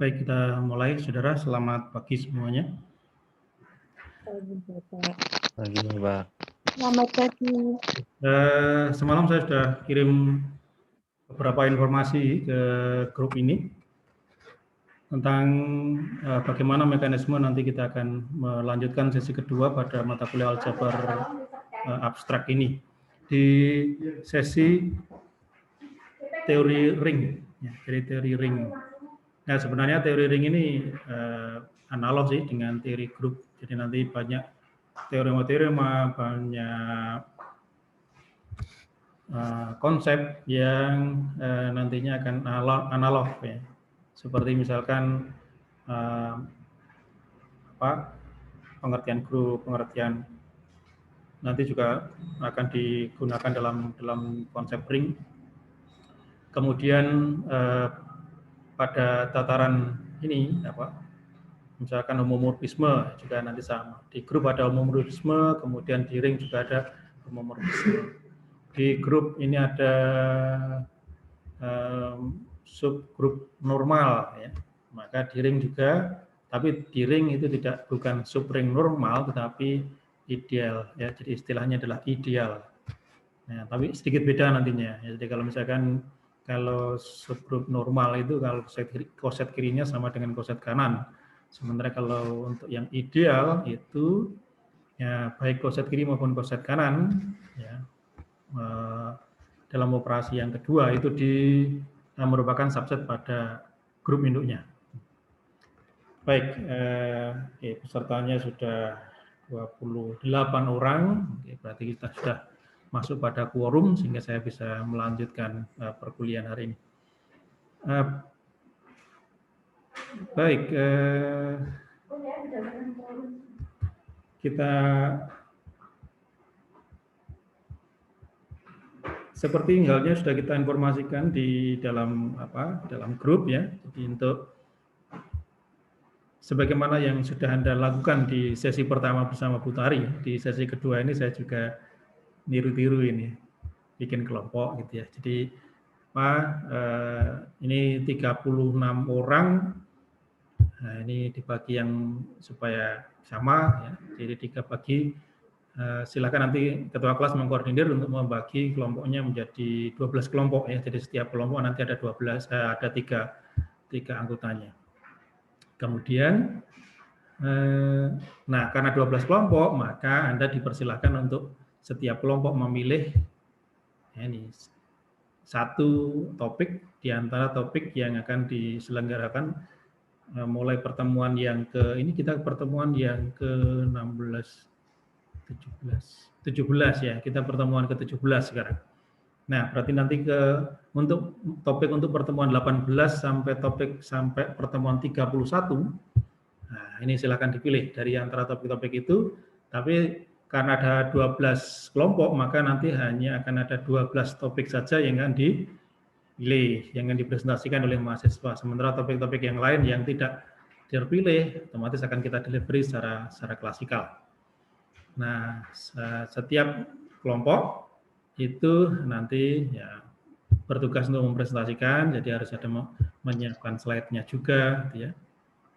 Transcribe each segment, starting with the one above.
Baik, kita mulai, saudara. Selamat pagi semuanya. Pagi, Pak. Selamat pagi. Semalam saya sudah kirim beberapa informasi ke grup ini tentang bagaimana mekanisme nanti kita akan melanjutkan sesi kedua pada mata kuliah aljabar abstrak ini. Di sesi teori ring, ya, jadi teori ring. Nah, sebenarnya teori ring ini analog sih dengan teori grup. Jadi nanti banyak teorema-teorema, banyak konsep yang nantinya akan analog ya. Seperti misalkan pengertian grup, pengertian nanti juga akan digunakan dalam konsep ring. Kemudian pada tataran ini misalkan homomorfisme juga nanti sama. Di grup ada homomorfisme, kemudian di ring juga ada homomorfisme. Di grup ini ada subgrup normal, ya. Maka di ring juga, tapi di ring itu bukan subring normal, tetapi ideal, ya. Jadi istilahnya adalah ideal. Nah, tapi sedikit beda nantinya. Ya, jadi kalau misalkan kalau subgrup normal itu kalau koset kirinya sama dengan koset kanan. Sementara kalau untuk yang ideal itu ya baik koset kiri maupun koset kanan ya dalam operasi yang kedua itu merupakan subset pada grup induknya. Baik, pesertanya sudah 28 orang, berarti kita sudah masuk pada quorum sehingga saya bisa melanjutkan perkuliahan hari ini. Baik, kita seperti halnya sudah kita informasikan di dalam grup ya. Jadi untuk sebagaimana yang sudah Anda lakukan di sesi pertama bersama Bu Tari, di sesi kedua ini saya juga niru-tiru ini, bikin kelompok gitu ya. Jadi ini 36 orang, nah ini dibagi yang supaya sama ya, jadi 3 bagi, silakan nanti ketua kelas mengkoordinir untuk membagi kelompoknya menjadi 12 kelompok ya, jadi setiap kelompok nanti ada 3 anggotanya. Kemudian, nah karena 12 kelompok, maka Anda dipersilahkan untuk setiap kelompok memilih ya, ini satu topik di antara topik yang akan diselenggarakan mulai pertemuan yang kita pertemuan yang ke-16, 17 ya, kita pertemuan ke-17 sekarang. Nah, berarti nanti untuk topik untuk pertemuan 18 sampai pertemuan 31, nah ini silakan dipilih dari antara topik-topik itu, tapi karena ada 12 kelompok, maka nanti hanya akan ada 12 topik saja yang akan dipilih, yang akan dipresentasikan oleh mahasiswa. Sementara topik-topik yang lain yang tidak terpilih, otomatis akan kita delivery secara klasikal. Nah, setiap kelompok itu nanti ya bertugas untuk mempresentasikan, jadi harus ada menyiapkan slide-nya juga, ya.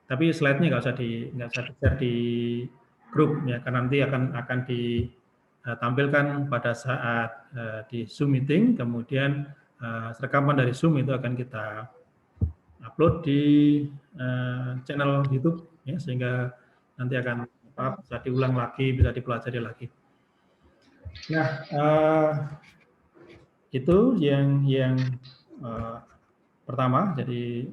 Tapi slide-nya nggak usah di-share di grup ya, karena nanti akan ditampilkan pada saat di Zoom meeting, kemudian rekaman dari Zoom itu akan kita upload di channel YouTube ya, sehingga nanti akan bisa diulang lagi, bisa dipelajari lagi. Nah, itu yang pertama. Jadi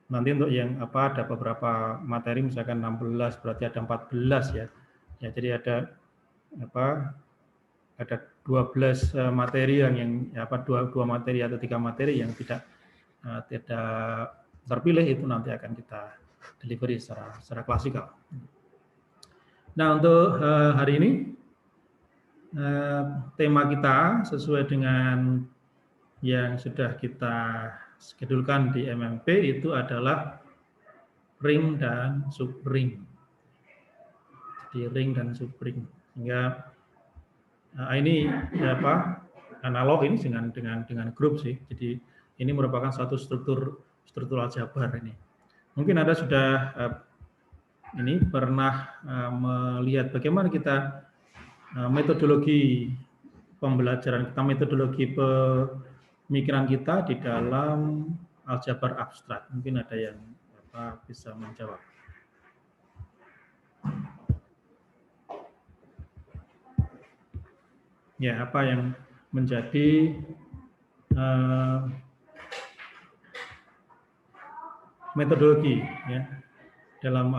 nanti untuk yang ada beberapa materi, misalkan 16 berarti ada 14 ya. Ya, jadi ada 12 materi yang dua materi atau 3 materi yang tidak terpilih, itu nanti akan kita delivery secara klasikal. Nah, untuk hari ini tema kita sesuai dengan yang sudah kita skedulkan di MMP itu adalah ring dan subring. Jadi ring dan subring. Sehingga ini analog ini dengan grup sih. Jadi ini merupakan satu struktur aljabar ini. Mungkin Anda sudah ini pernah melihat bagaimana kita metodologi pembelajaran kita, metodologi pemikiran kita di dalam aljabar abstrak. Mungkin ada yang bisa menjawab. Ya, apa yang menjadi metodologi ya dalam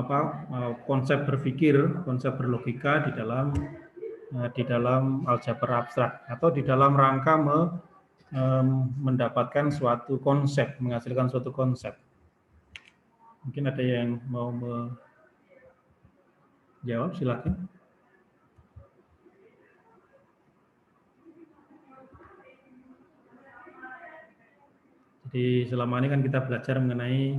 konsep berpikir, konsep berlogika di dalam aljabar abstrak atau di dalam rangka mendapatkan suatu konsep, menghasilkan suatu konsep. Mungkin ada yang mau menjawab, silakan. Jadi selama ini kan kita belajar mengenai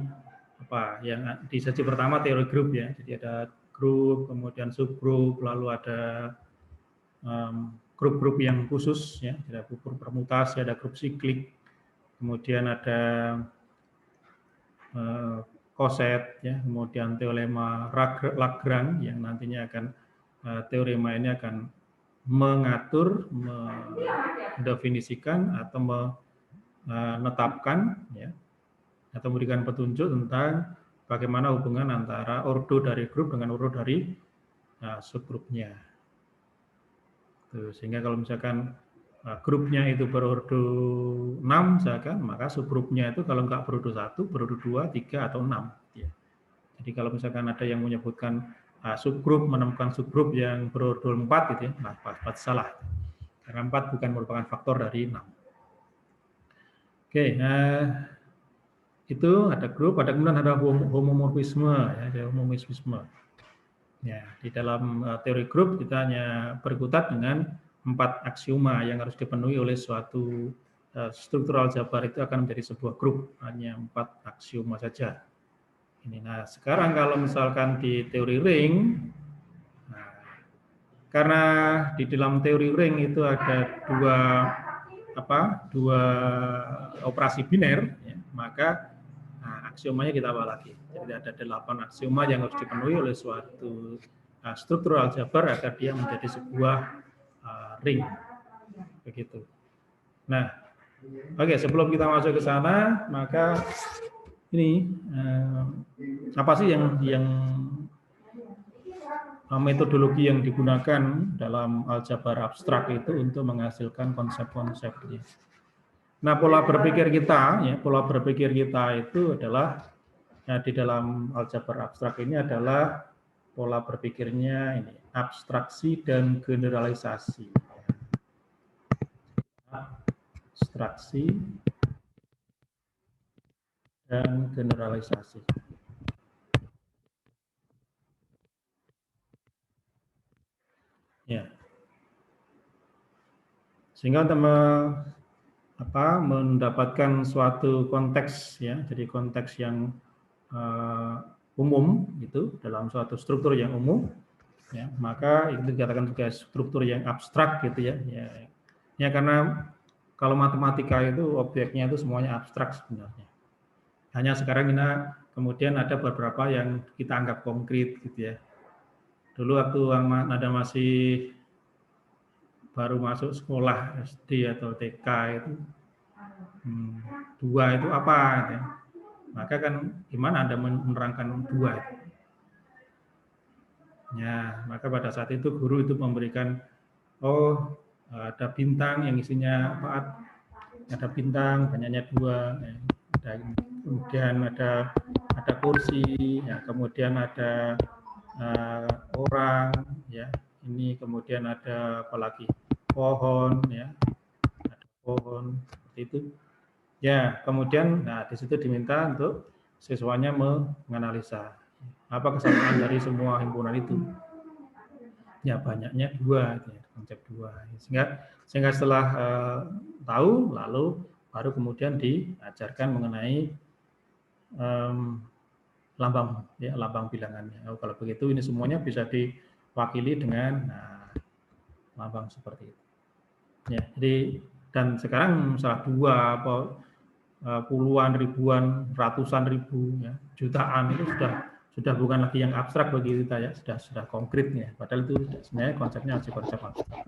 apa yang di sesi pertama teori grup ya. Jadi ada grup, kemudian subgrup, lalu ada grup-grup yang khusus ya, ada grup permutasi, ada grup siklik, kemudian ada koset ya, kemudian teorema Lagrange yang nantinya akan teorema ini akan mengatur, mendefinisikan atau menetapkan ya, atau memberikan petunjuk tentang bagaimana hubungan antara ordo dari grup dengan ordo dari subgrupnya. Tuh, sehingga kalau misalkan grupnya itu berordo 6 misalkan, maka subgrupnya itu kalau enggak berordo 1, berordo 2, 3 atau 6 ya. Jadi kalau misalkan ada yang menyebutkan subgrup menemukan subgrup yang berordo 4 gitu ya, nah pasti salah. Karena 4 bukan merupakan faktor dari 6. Oke, itu ada grup, ada kemudian ada homomorfisme ya, ada homomorfisme. Ya, di dalam teori grup kita hanya berkutat dengan 4 aksioma yang harus dipenuhi oleh suatu struktur aljabar itu akan menjadi sebuah grup, hanya 4 aksioma saja. Ini. Nah, sekarang kalau misalkan di teori ring, nah, karena di dalam teori ring itu ada dua operasi biner, ya, maka aksiomanya kita apa lagi? Jadi ada 8 aksioma yang harus dipenuhi oleh suatu struktur aljabar agar dia menjadi sebuah ring. Begitu. Nah, oke, sebelum kita masuk ke sana, maka ini apa sih yang metodologi yang digunakan dalam aljabar abstrak itu untuk menghasilkan konsep-konsep ini. Nah, pola berpikir kita itu adalah di dalam aljabar abstrak ini adalah pola berpikirnya ini abstraksi dan generalisasi. Abstraksi dan generalisasi. Ya. Sehingga untuk mendapatkan suatu konteks ya, jadi konteks yang umum itu dalam suatu struktur yang umum ya, maka itu dikatakan sebagai struktur yang abstrak gitu ya. Ya karena kalau matematika itu objeknya itu semuanya abstrak sebenarnya. Hanya sekarang kita kemudian ada beberapa yang kita anggap konkret gitu ya. Dulu waktu ada masih baru masuk sekolah SD atau TK itu 2 itu apa gitu ya. Maka kan gimana Anda menerangkan 2 itu? Ya, maka pada saat itu guru itu memberikan ada bintang yang isinya apa? Ada bintang banyaknya 2 ya. Kemudian ada kursi ya, kemudian ada orang ya. Ini kemudian ada apalagi pohon ya. Ada pohon seperti itu. Ya, kemudian di situ diminta untuk siswanya menganalisa apa kesamaan dari semua himpunan itu. Ya, banyaknya 2 ya, konsep 2. Sehingga setelah tahu lalu baru kemudian diajarkan mengenai lambang bilangannya. Kalau begitu ini semuanya bisa diwakili dengan lambang seperti itu. Ya, jadi dan sekarang salah 2 puluhan, ribuan, ratusan ribu, ya, jutaan, itu sudah bukan lagi yang abstrak bagi kita ya, sudah konkret ya. Padahal itu sebenarnya konsepnya masih konsep abstrak.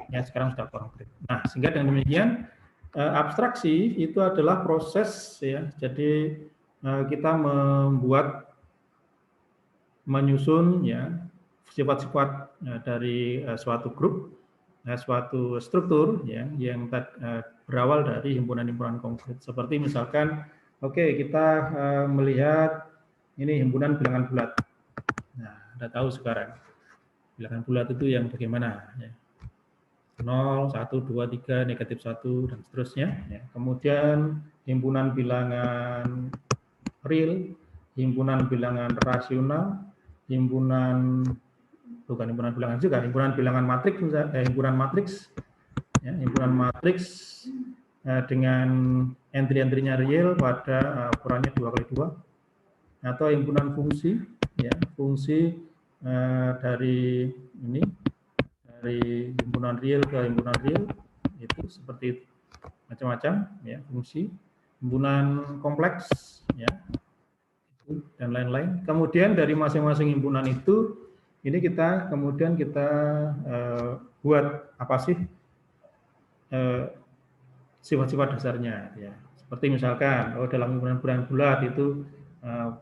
Ya, sekarang sudah konkret. Nah, sehingga dengan demikian abstraksi itu adalah proses ya. Jadi kita menyusun ya sifat-sifat dari suatu grup, suatu struktur ya yang berawal dari himpunan-himpunan konkret. Seperti misalkan, oke, kita melihat ini himpunan bilangan bulat. Nah, Anda tahu sekarang bilangan bulat itu yang bagaimana ya. 0, 1, 2, 3, negatif 1, dan seterusnya. Ya. Kemudian himpunan bilangan real, himpunan bilangan rasional, himpunan bilangan juga, himpunan bilangan matriks, himpunan matriks, ya, himpunan matriks dengan entry-entry-nya real pada ukurannya 2x2, atau himpunan fungsi, ya, fungsi dari ini, dari himpunan real ke himpunan real, itu seperti itu, macam-macam, ya, fungsi, himpunan kompleks, ya, dan lain-lain. Kemudian dari masing-masing himpunan itu, ini kemudian kita buat apa sih sifat-sifat dasarnya, ya. Seperti misalkan, dalam himpunan bilangan bulat itu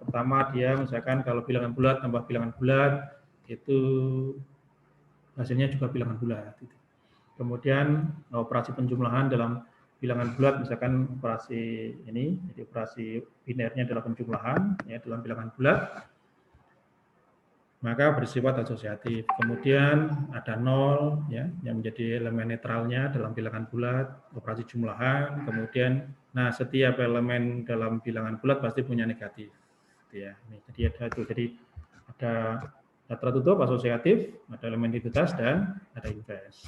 pertama dia misalkan kalau bilangan bulat tambah bilangan bulat itu hasilnya juga bilangan bulat. Gitu. Kemudian operasi penjumlahan dalam bilangan bulat, misalkan operasi ini, jadi operasi binernya adalah penjumlahan ya dalam bilangan bulat, maka bersifat asosiatif. Kemudian ada 0 ya yang menjadi elemen netralnya dalam bilangan bulat, operasi jumlahan. Kemudian setiap elemen dalam bilangan bulat pasti punya negatif. Ya, jadi ada itu. Jadi ada tertutup, asosiatif, ada elemen identitas, dan ada inverse.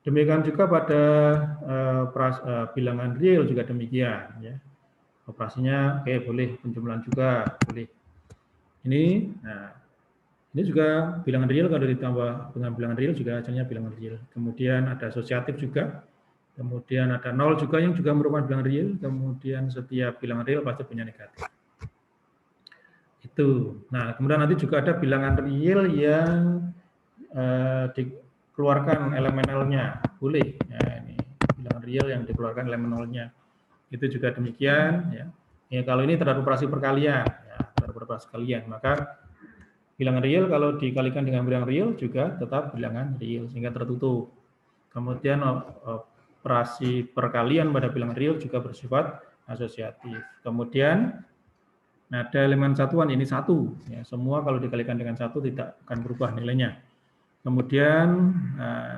Demikian juga pada bilangan real juga demikian ya. Operasinya boleh penjumlahan juga, boleh. Ini juga bilangan real, kalau ditambah dengan bilangan real juga hasilnya bilangan real. Kemudian ada asosiatif juga. Kemudian ada 0 juga yang juga merupakan bilangan real. Kemudian setiap bilangan real pasti punya negatif. Itu. Nah, kemudian nanti juga ada bilangan real yang dikeluarkan elemen L-nya. Boleh. Ya, ini bilangan real yang dikeluarkan elemen L-nya. Itu juga demikian ya. Ya, kalau ini terhadap operasi perkalian, ya, terhadap operasi perkalian, maka bilangan real kalau dikalikan dengan bilangan real juga tetap bilangan real sehingga tertutup. Kemudian operasi perkalian pada bilangan real juga bersifat asosiatif. Kemudian ada elemen satuan, ini 1. Ya, semua kalau dikalikan dengan 1 tidak akan berubah nilainya. Kemudian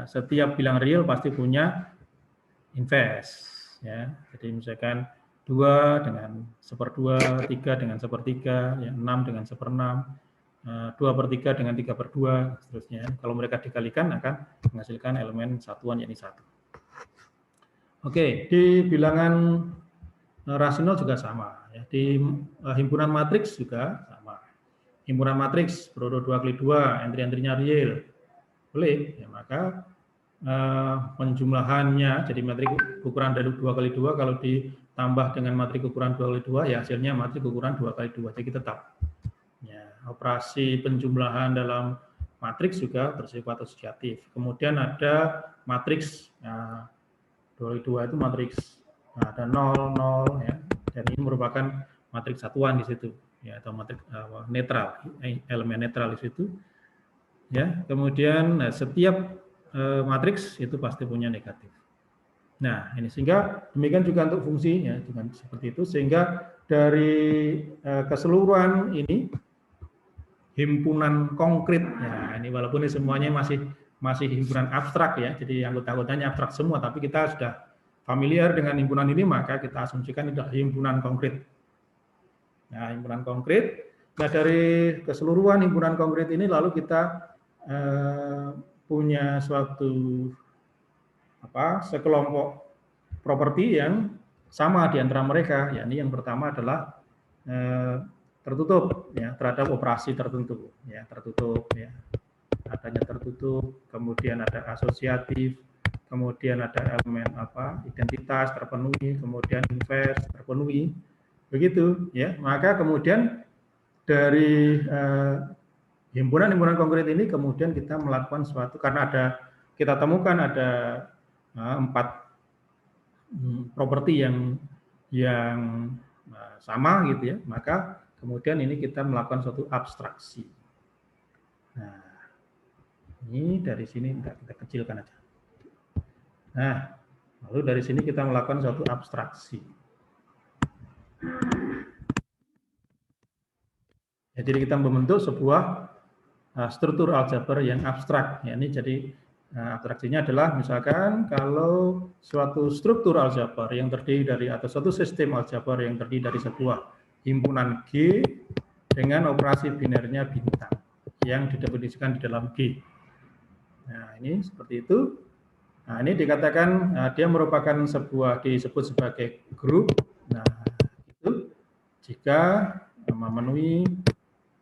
setiap bilangan real pasti punya inverse. Ya, jadi misalkan 2 dengan 1/2, 3 dengan 1/3, ya, 6 dengan 1/6. 2/3 dengan 3/2, seterusnya. Kalau mereka dikalikan akan menghasilkan elemen satuan, yakni 1. Oke, di bilangan rasional juga sama. Ya. Di himpunan matriks juga sama. Himpunan matriks produk 2x2, entry-entry-nya real. Boleh, ya, maka penjumlahannya, jadi matriks ukuran dari 2x2, kalau ditambah dengan matriks ukuran 2x2, ya hasilnya matriks ukuran 2x2, jadi tetap. Operasi penjumlahan dalam matriks juga bersifat asosiatif. Kemudian ada matriks, 2x2 itu matriks, ada 0, 0 ya, dan ini merupakan matriks satuan di situ, ya, atau matriks netral, elemen netral di situ. Ya, kemudian setiap matriks itu pasti punya negatif. Nah, ini sehingga demikian juga untuk fungsi, ya, dengan seperti itu, sehingga dari keseluruhan ini himpunan konkret, ya, ini walaupun ini semuanya masih himpunan abstrak ya, jadi anggota-anggotanya abstrak semua, tapi kita sudah familiar dengan himpunan ini, maka kita asumsikan itu adalah himpunan konkret. Nah, himpunan konkret. Nah, dari keseluruhan himpunan konkret ini lalu kita punya suatu sekelompok properti yang sama di antara mereka. Ya, ini yang pertama adalah tertutup ya terhadap operasi tertentu, ya, tertutup ya, adanya tertutup, kemudian ada asosiatif, kemudian ada elemen identitas terpenuhi, kemudian invest terpenuhi, begitu ya. Maka kemudian dari himpunan-himpunan konkret ini kemudian kita melakukan suatu, karena kita temukan ada 4 properti yang sama gitu ya, maka kemudian ini kita melakukan suatu abstraksi. Nah, ini dari sini kita kecilkan aja. Nah, lalu dari sini kita melakukan suatu abstraksi. Ya, jadi kita membentuk sebuah struktur aljabar yang abstrak. Ya, ini jadi abstraksinya adalah misalkan kalau suatu struktur aljabar yang terdiri dari, atau suatu sistem aljabar yang terdiri dari sebuah himpunan G dengan operasi binernya bintang yang didefinisikan di dalam G. Nah, ini seperti itu. Nah, ini dikatakan dia merupakan disebut sebagai grup. Nah, itu jika memenuhi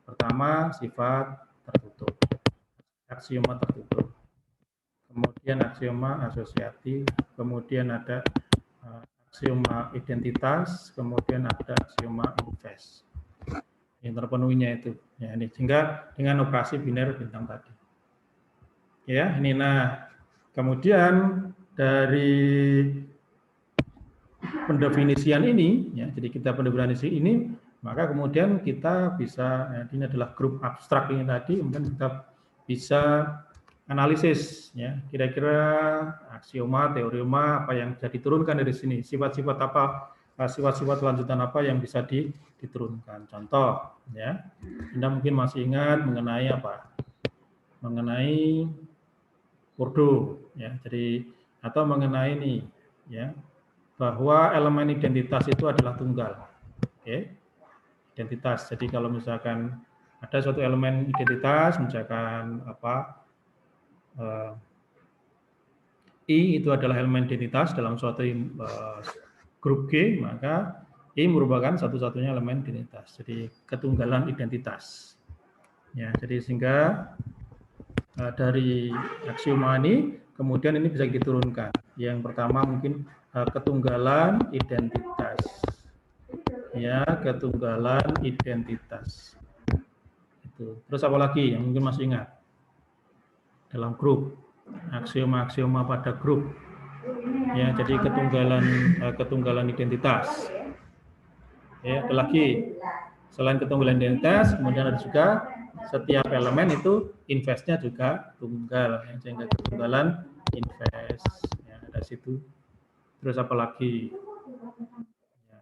pertama sifat tertutup, aksioma tertutup, kemudian aksioma asosiatif, kemudian ada aksioma identitas, kemudian ada aksioma invest. Yang terpenuhinya itu, ya ini sehingga dengan operasi biner bintang tadi. Ya, ini nah. Kemudian dari pendefinisian ini, ya, jadi kita pendefinisi ini, maka kemudian kita bisa, ini adalah grup abstrak ini tadi, kemudian kita bisa analisis, ya, kira-kira aksioma, teorema apa yang bisa diturunkan dari sini, sifat-sifat apa, sifat-sifat lanjutan apa yang bisa diturunkan. Contoh, ya, Anda mungkin masih ingat mengenai apa? Mengenai Bordeaux, ya, jadi atau mengenai ini, ya, bahwa elemen identitas itu adalah tunggal, oke, identitas. Jadi kalau misalkan ada suatu elemen identitas, misalkan I itu adalah elemen identitas dalam suatu grup G, maka I merupakan satu-satunya elemen identitas. Jadi ketunggalan identitas, ya. Jadi sehingga dari aksioma ini kemudian ini bisa diturunkan. Yang pertama mungkin ketunggalan identitas. Ya, ketunggalan identitas. Itu. Terus apa lagi yang mungkin masih ingat? Dalam grup, aksioma-aksioma pada grup. Ya, jadi ketunggalan identitas. Ya, ada lagi. Selain ketunggalan identitas, kemudian ada juga setiap elemen itu investnya juga tunggal, ya, sehingga ketunggalan invest, ya, ada situ. Terus apa lagi? Ya,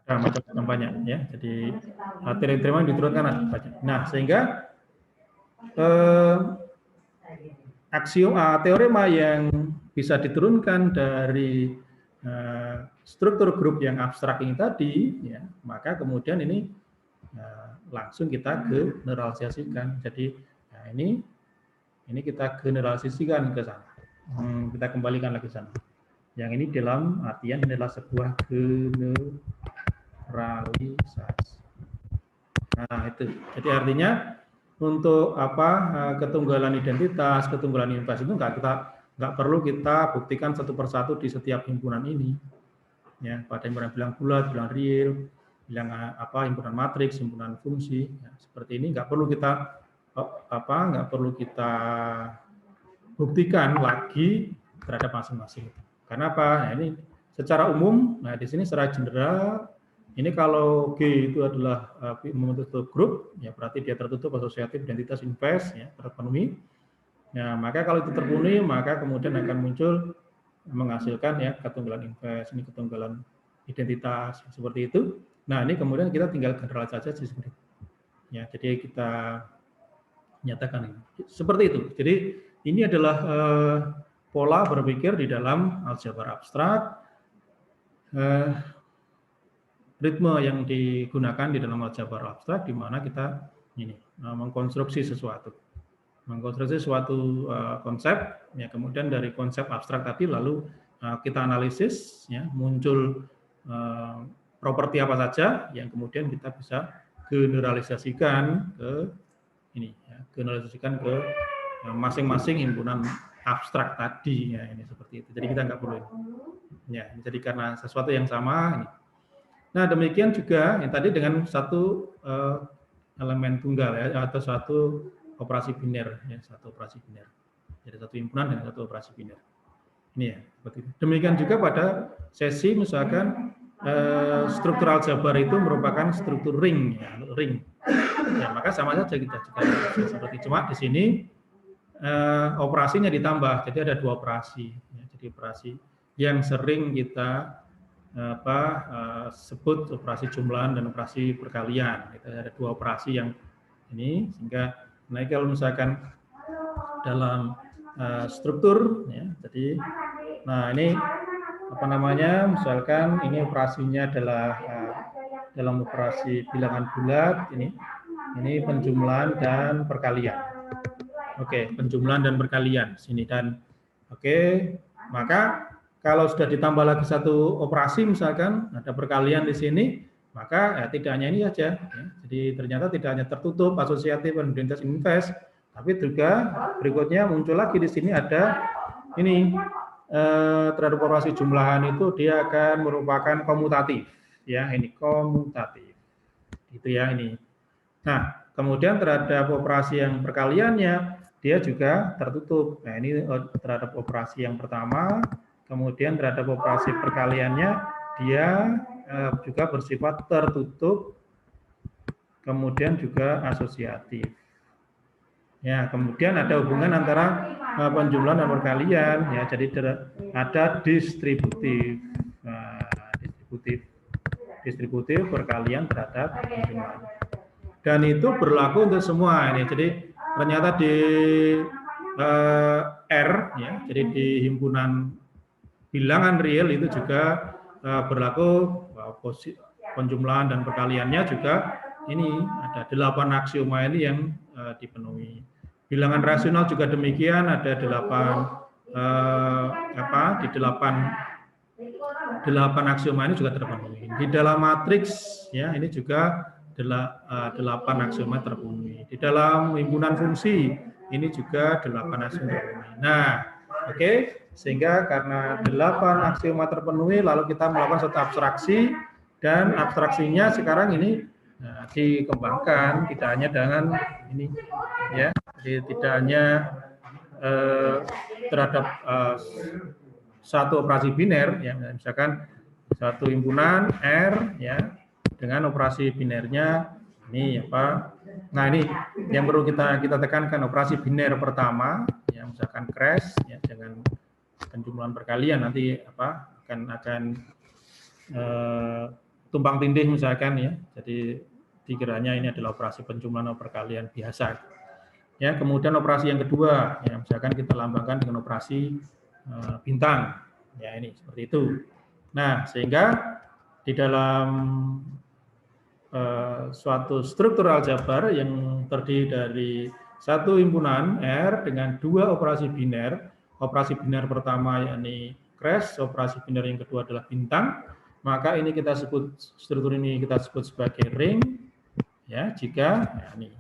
ada macam-macam banyak, ya. Jadi teorema yang diturunkan ada banyak. Nah, sehingga teorema yang bisa diturunkan dari struktur grup yang abstrak ini tadi, ya, maka kemudian ini langsung kita generalisasikan. Jadi ini kita generalisasikan ke sana. Kita kembalikan lagi ke sana. Yang ini dalam artian adalah sebuah generalisasi. Nah, itu. Jadi artinya untuk ketunggalan identitas, ketunggalan invest itu nggak perlu kita buktikan satu persatu di setiap himpunan ini. Ya, pada himpunan bilang bulat, bilang real, bilang himpunan matriks, himpunan fungsi, ya, seperti ini nggak perlu kita buktikan lagi terhadap masing-masing. Karena apa? Nah, ini secara umum, nah di sini secara general, ini kalau G itu adalah membentuk grup, ya berarti dia tertutup asosiatif identitas invest, ya terpenuhi. Ya, maka kalau itu terpenuhi, maka kemudian akan muncul menghasilkan ya ketunggalan invest, ini ketunggalan identitas seperti itu. Nah, ini kemudian kita tinggal generalis saja seperti itu. Ya, jadi kita nyatakan ini. Seperti itu. Jadi ini adalah pola berpikir di dalam aljabar abstrak. Ritme yang digunakan di dalam aljabar abstrak di mana kita ini mengkonstruksi sesuatu. Mengkonstruksi suatu konsep, ya kemudian dari konsep abstrak tadi lalu kita analisis, ya muncul properti apa saja yang kemudian kita bisa generalisasikan ke ini, ya, generalisasikan ke masing-masing himpunan abstrak tadi ya, ini seperti itu. Jadi kita nggak perlu ini. Ya, jadi karena sesuatu yang sama ini. Nah, demikian juga yang tadi dengan satu elemen tunggal ya, atau satu operasi biner ya, satu operasi biner. Jadi satu himpunan dengan satu operasi biner. Ini ya, seperti itu. Demikian juga pada sesi misalkan struktur aljabar itu merupakan struktur ring ya, ring. Ya, maka sama saja kita juga seperti cuma di sini operasinya ditambah. Jadi ada dua operasi ya. Jadi operasi yang sering kita sebut operasi jumlahan dan operasi perkalian. Itu ada dua operasi yang ini sehingga kalau misalkan dalam struktur ya, jadi nah ini apa namanya, misalkan ini operasinya adalah dalam operasi bilangan bulat, ini penjumlahan dan perkalian. Oke, penjumlahan dan perkalian sini dan oke, maka kalau sudah ditambah lagi satu operasi misalkan ada perkalian di sini, maka ya, tidak hanya ini saja. Ya. Jadi ternyata tidak hanya tertutup asosiatif dan identitas invest, tapi juga berikutnya muncul lagi di sini ada ini terhadap operasi jumlahan itu dia akan merupakan komutatif. Ya, ini komutatif. Gitu ya ini. Nah, kemudian terhadap operasi yang perkaliannya dia juga tertutup. Nah, ini terhadap operasi yang pertama. Kemudian terhadap operasi perkaliannya dia juga bersifat tertutup, kemudian juga asosiatif. Ya, kemudian ada hubungan antara penjumlahan dan perkalian. Ya, jadi ada distributif. Nah, distributif perkalian terhadap penjumlahan. Dan itu berlaku untuk semua ini. Jadi ternyata di R, ya, jadi di himpunan bilangan real itu juga berlaku penjumlahan dan perkaliannya juga ini ada 8 aksioma ini yang dipenuhi. Bilangan rasional juga demikian, ada 8 aksioma ini juga terpenuhi. Di dalam matriks ya ini juga 8 aksioma terpenuhi. Di dalam himpunan fungsi ini juga 8 aksioma terpenuhi. Nah, oke, sehingga karena 8 aksioma terpenuhi lalu kita melakukan suatu abstraksi dan abstraksinya sekarang ini dikembangkan tidak hanya dengan ini ya, jadi tidak hanya terhadap satu operasi biner ya, misalkan satu himpunan R ya dengan operasi binernya ini apa. Nah, ini yang perlu kita tekankan, operasi biner pertama ya misalkan crash ya dengan penjumlahan perkalian nanti apa akan tumpang tindih misalkan ya. Jadi dikiranya ini adalah operasi penjumlahan atau perkalian biasa. Ya, kemudian operasi yang kedua ya misalkan kita lambangkan dengan operasi bintang. Ya, ini seperti itu. Nah, sehingga di dalam suatu struktur aljabar yang terdiri dari satu himpunan R dengan 2 operasi biner. Operasi biner pertama yakni crash, operasi biner yang kedua adalah bintang. Maka ini kita sebut struktur ini kita sebut sebagai ring. Ya, jika ya, ini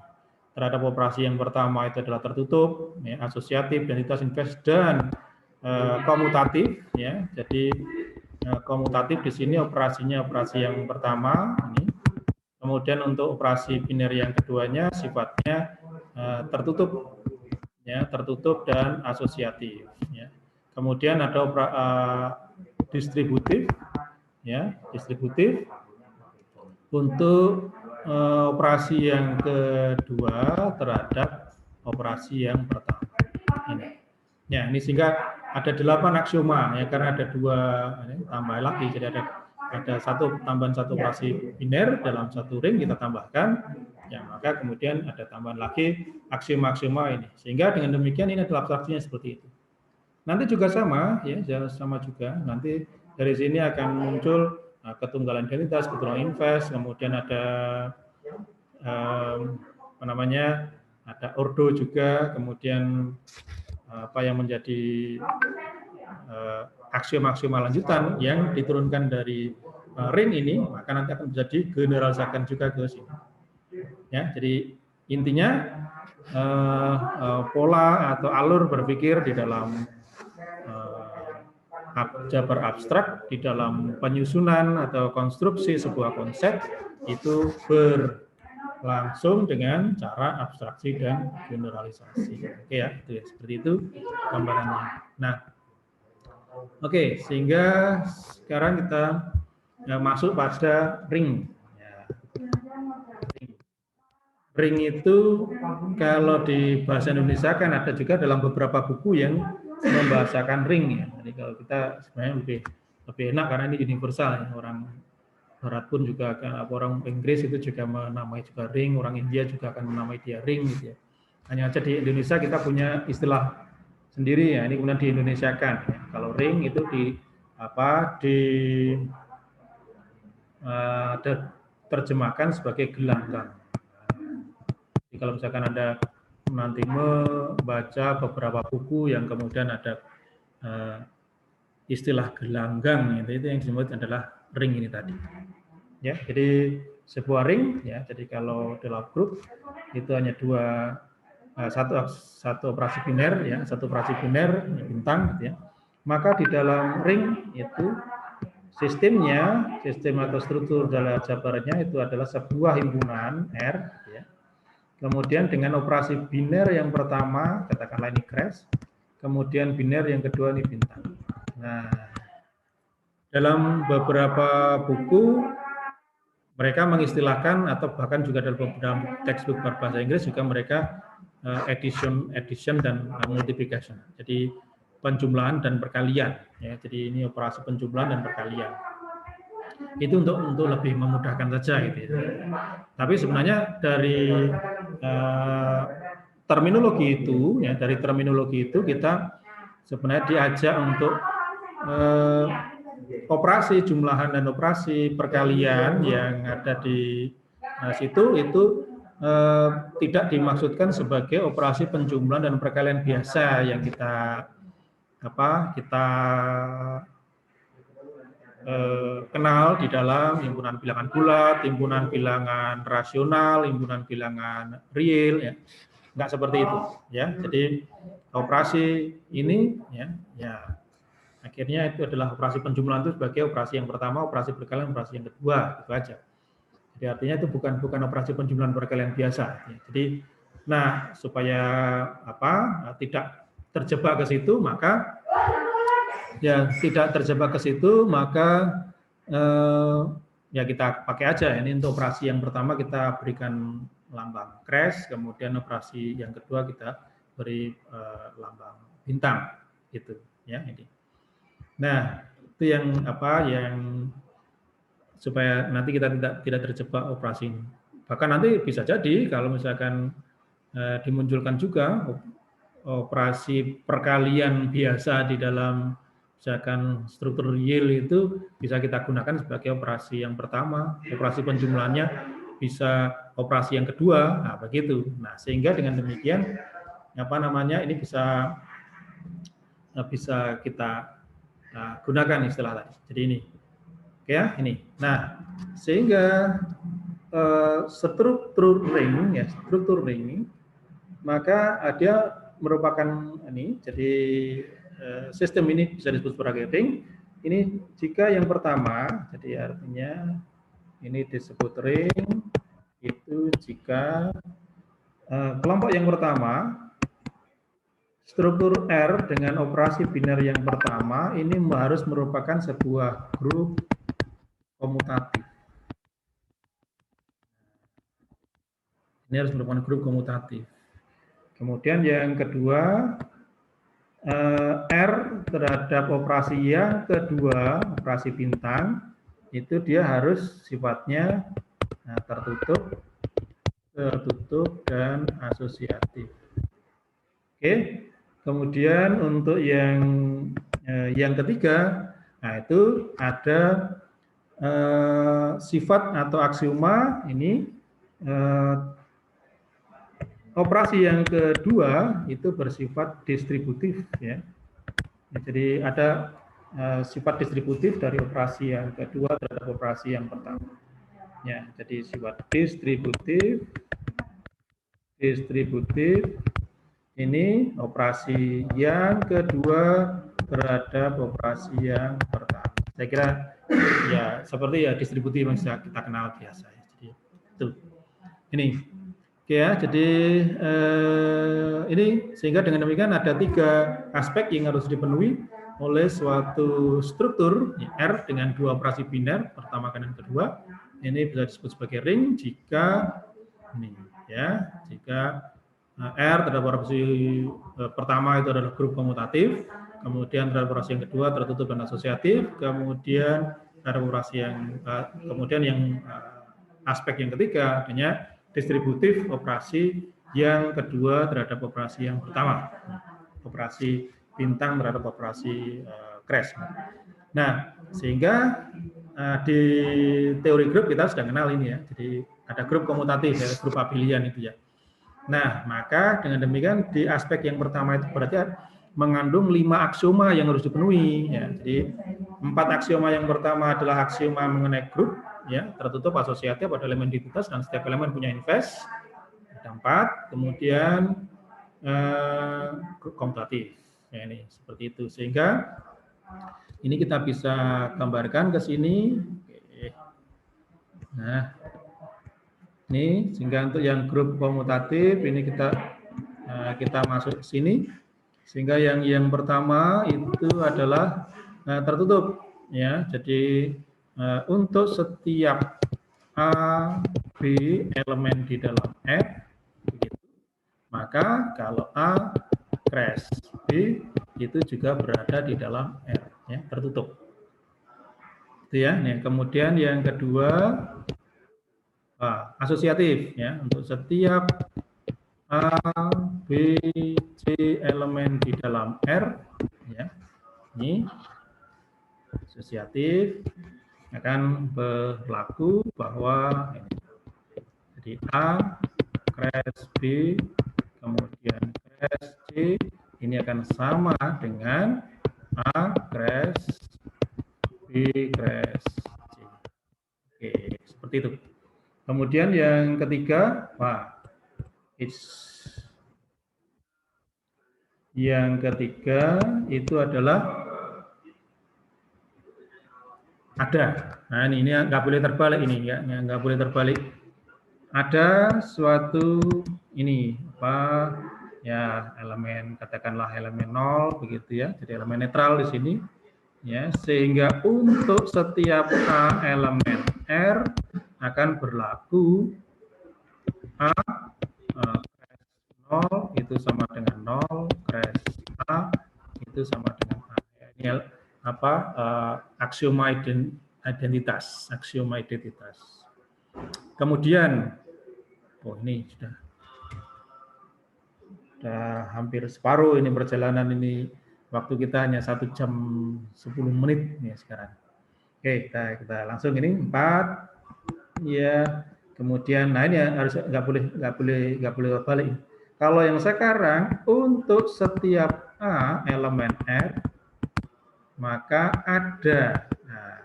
terhadap operasi yang pertama itu adalah tertutup, ya, asosiatif, identitas invest dan komutatif. Ya, jadi komutatif di sini operasinya operasi yang pertama ini. Kemudian untuk operasi biner yang keduanya sifatnya tertutup, ya, tertutup dan asosiatif. Ya. Kemudian ada distributif, ya, distributif untuk operasi yang kedua terhadap operasi yang pertama. Ini. Ya, ini sehingga ada 8 aksioma ya karena ada 2 ini, tambah lagi jadi ada tambahan satu operasi biner dalam satu ring kita tambahkan ya, maka kemudian ada tambahan lagi aksioma-aksioma ini sehingga dengan demikian ini adalah abstraksinya seperti itu. Nanti juga sama ya, sama juga nanti dari sini akan muncul ketunggalan identitas, ketunggalan invest, kemudian ada apa namanya, ada ordo juga, kemudian apa yang menjadi aksioma-aksioma lanjutan yang diturunkan dari ring ini, maka nanti akan menjadi generalisakan juga ke sini. Ya, jadi intinya pola atau alur berpikir di dalam jabar abstrak, di dalam penyusunan atau konstruksi sebuah konsep itu berlangsung dengan cara abstraksi dan generalisasi. Oke ya, itu ya, seperti itu gambarannya. Nah, oke, sehingga sekarang kita masuk pada ring. Ring itu kalau di bahasa Indonesia kan ada juga dalam beberapa buku yang membahasakan ring ya. Jadi kalau kita sebenarnya lebih enak karena ini universal ya. Orang Barat pun juga kan, orang Inggris itu juga menamai juga ring, orang India juga akan menamai dia ring gitu ya. Hanya saja di Indonesia kita punya istilah sendiri ya. Ini kemudian di Indonesiakan ya. Kalau ring itu terjemahkan sebagai gelanggang. Jadi kalau misalkan Anda nanti membaca beberapa buku yang kemudian ada istilah gelanggang, itu yang disebut adalah ring ini tadi. Ya, jadi sebuah ring, ya. Jadi kalau dalam grup itu hanya satu operasi biner, ya, satu operasi biner bintang, gitu ya. Maka di dalam ring itu sistem atau struktur dalam jabarnya itu adalah sebuah himpunan R, ya. Kemudian dengan operasi biner yang pertama, katakanlah ini crash, kemudian biner yang kedua ini bintang. Nah, dalam beberapa buku mereka mengistilahkan atau bahkan juga dalam textbook berbahasa Inggris juga mereka addition dan multiplication. Jadi penjumlahan dan perkalian. Ya, jadi ini operasi penjumlahan dan perkalian. Itu untuk lebih memudahkan saja gitu ya. Tapi sebenarnya dari terminologi itu ya, dari terminologi itu kita sebenarnya diajak untuk operasi jumlahan dan operasi perkalian yang ada di situ itu tidak dimaksudkan sebagai operasi penjumlahan dan perkalian biasa yang kita kenal di dalam himpunan bilangan bulat, himpunan bilangan rasional, himpunan bilangan real, ya, nggak seperti itu, ya. Jadi operasi ini, ya, akhirnya itu adalah operasi penjumlahan itu sebagai operasi yang pertama, operasi perkalian, operasi yang kedua, itu aja. Jadi artinya itu bukan operasi penjumlahan perkalian biasa. Ya. Jadi, nah supaya tidak terjebak ke situ, maka ya tidak terjebak ke situ, maka ya kita pakai aja. Ini untuk operasi yang pertama kita berikan lambang crash, kemudian operasi yang kedua kita beri lambang bintang, gitu ya ini. Nah itu yang supaya nanti kita tidak terjebak operasi ini. Bahkan nanti bisa jadi kalau misalkan dimunculkan juga operasi perkalian biasa di dalam misalkan struktur real itu bisa kita gunakan sebagai operasi yang pertama, operasi penjumlahannya bisa operasi yang kedua, nah begitu. Nah sehingga dengan demikian ini bisa kita gunakan istilah tadi. Jadi ini, oke ya ini. Nah sehingga struktur ring, maka ada merupakan ini, jadi sistem ini bisa disebut sebagai ring. Ini jika yang pertama, jadi artinya ini disebut ring itu jika kelompok yang pertama struktur R dengan operasi biner yang pertama ini harus merupakan sebuah grup komutatif. Ini harus merupakan grup komutatif. Kemudian yang kedua R terhadap operasi yang kedua, operasi bintang, itu dia harus sifatnya tertutup dan asosiatif. Oke, kemudian untuk yang ketiga, nah itu ada sifat atau aksioma ini. Operasi yang kedua itu bersifat distributif, ya. Jadi ada sifat distributif dari operasi yang kedua terhadap operasi yang pertama. Ya, jadi sifat distributif distributif ini operasi yang kedua terhadap operasi yang pertama. Saya kira ya seperti ya distributif yang kita kenal biasa. Jadi itu ini. Oke ya, jadi ini sehingga dengan demikian ada 3 aspek yang harus dipenuhi oleh suatu struktur R dengan 2 operasi biner pertama dan kedua. Ini bisa disebut sebagai ring jika ini ya, jika R terhadap operasi pertama itu adalah grup komutatif, kemudian terhadap operasi yang kedua tertutup dan asosiatif, kemudian terhadap operasi yang aspek yang ketiga adanya distributif operasi yang kedua terhadap operasi yang pertama, operasi bintang terhadap operasi crash. Nah, sehingga di teori grup kita sudah kenal ini ya, jadi ada grup komutatif, ya, grup abelian itu ya. Nah, maka dengan demikian di aspek yang pertama itu berarti mengandung 5 aksioma yang harus dipenuhi. Ya. Jadi 4 aksioma yang pertama adalah aksioma mengenai grup, ya, tertutup, asosiatif, ada elemen identitas dan setiap elemen punya invers. Ada 4. Kemudian grup komutatif. Ya, ini seperti itu. Sehingga ini kita bisa gambarkan ke sini. Nah, ini sehingga untuk yang grup komutatif ini kita masuk ke sini. Sehingga yang pertama itu adalah tertutup, ya. Jadi untuk setiap A, B elemen di dalam R, begitu. Maka kalau A crash B itu juga berada di dalam R, ya, tertutup. Itu ya. Nah, kemudian yang kedua asosiatif, ya, untuk setiap A, B, C elemen di dalam R, ya, ini asosiatif akan berlaku bahwa jadi A crash B kemudian crash C ini akan sama dengan A crash B crash C. Oke, seperti itu. Kemudian yang ketiga, yang ketiga itu adalah ada. Nah, ini nggak boleh terbalik ini ya, nggak boleh terbalik. Ada suatu ini ya, elemen katakanlah elemen 0 begitu ya. Jadi elemen netral di sini ya, sehingga untuk setiap A elemen R akan berlaku A 0 itu sama dengan 0, crash A itu sama dengan A. Ini aksioma identitas, aksioma identitas. Kemudian, ini sudah hampir separuh ini perjalanan ini, waktu kita hanya 1 jam 10 menit nih sekarang. Oke, kita langsung ini 4 ya. Kemudian, nah ini harus nggak boleh balik. Kalau yang sekarang untuk setiap A elemen R maka ada, nah,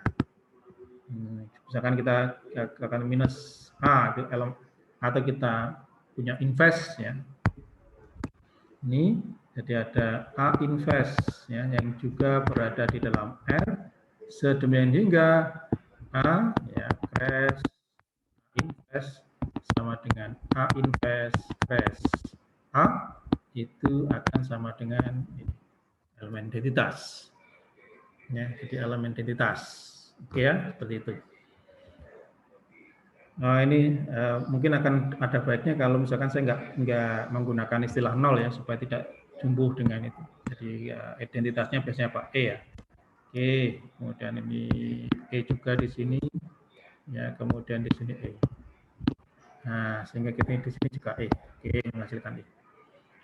misalkan kita akan minus A itu elemen, atau kita punya invers ya. Ini jadi ada A invers ya yang juga berada di dalam R sedemikian hingga A ya crash invers sama dengan A invers crash A itu akan sama dengan elemen identitas. Ya, jadi elemen identitas. Oke ya, seperti itu. Nah, ini mungkin akan ada baiknya kalau misalkan saya nggak menggunakan istilah nol ya, supaya tidak jumbuh dengan itu. Jadi identitasnya biasanya Pak E ya. Oke, kemudian ini E juga di sini. Ya, kemudian di sini E. Nah, sehingga kita di sini juga E. Oke, menghasilkan E.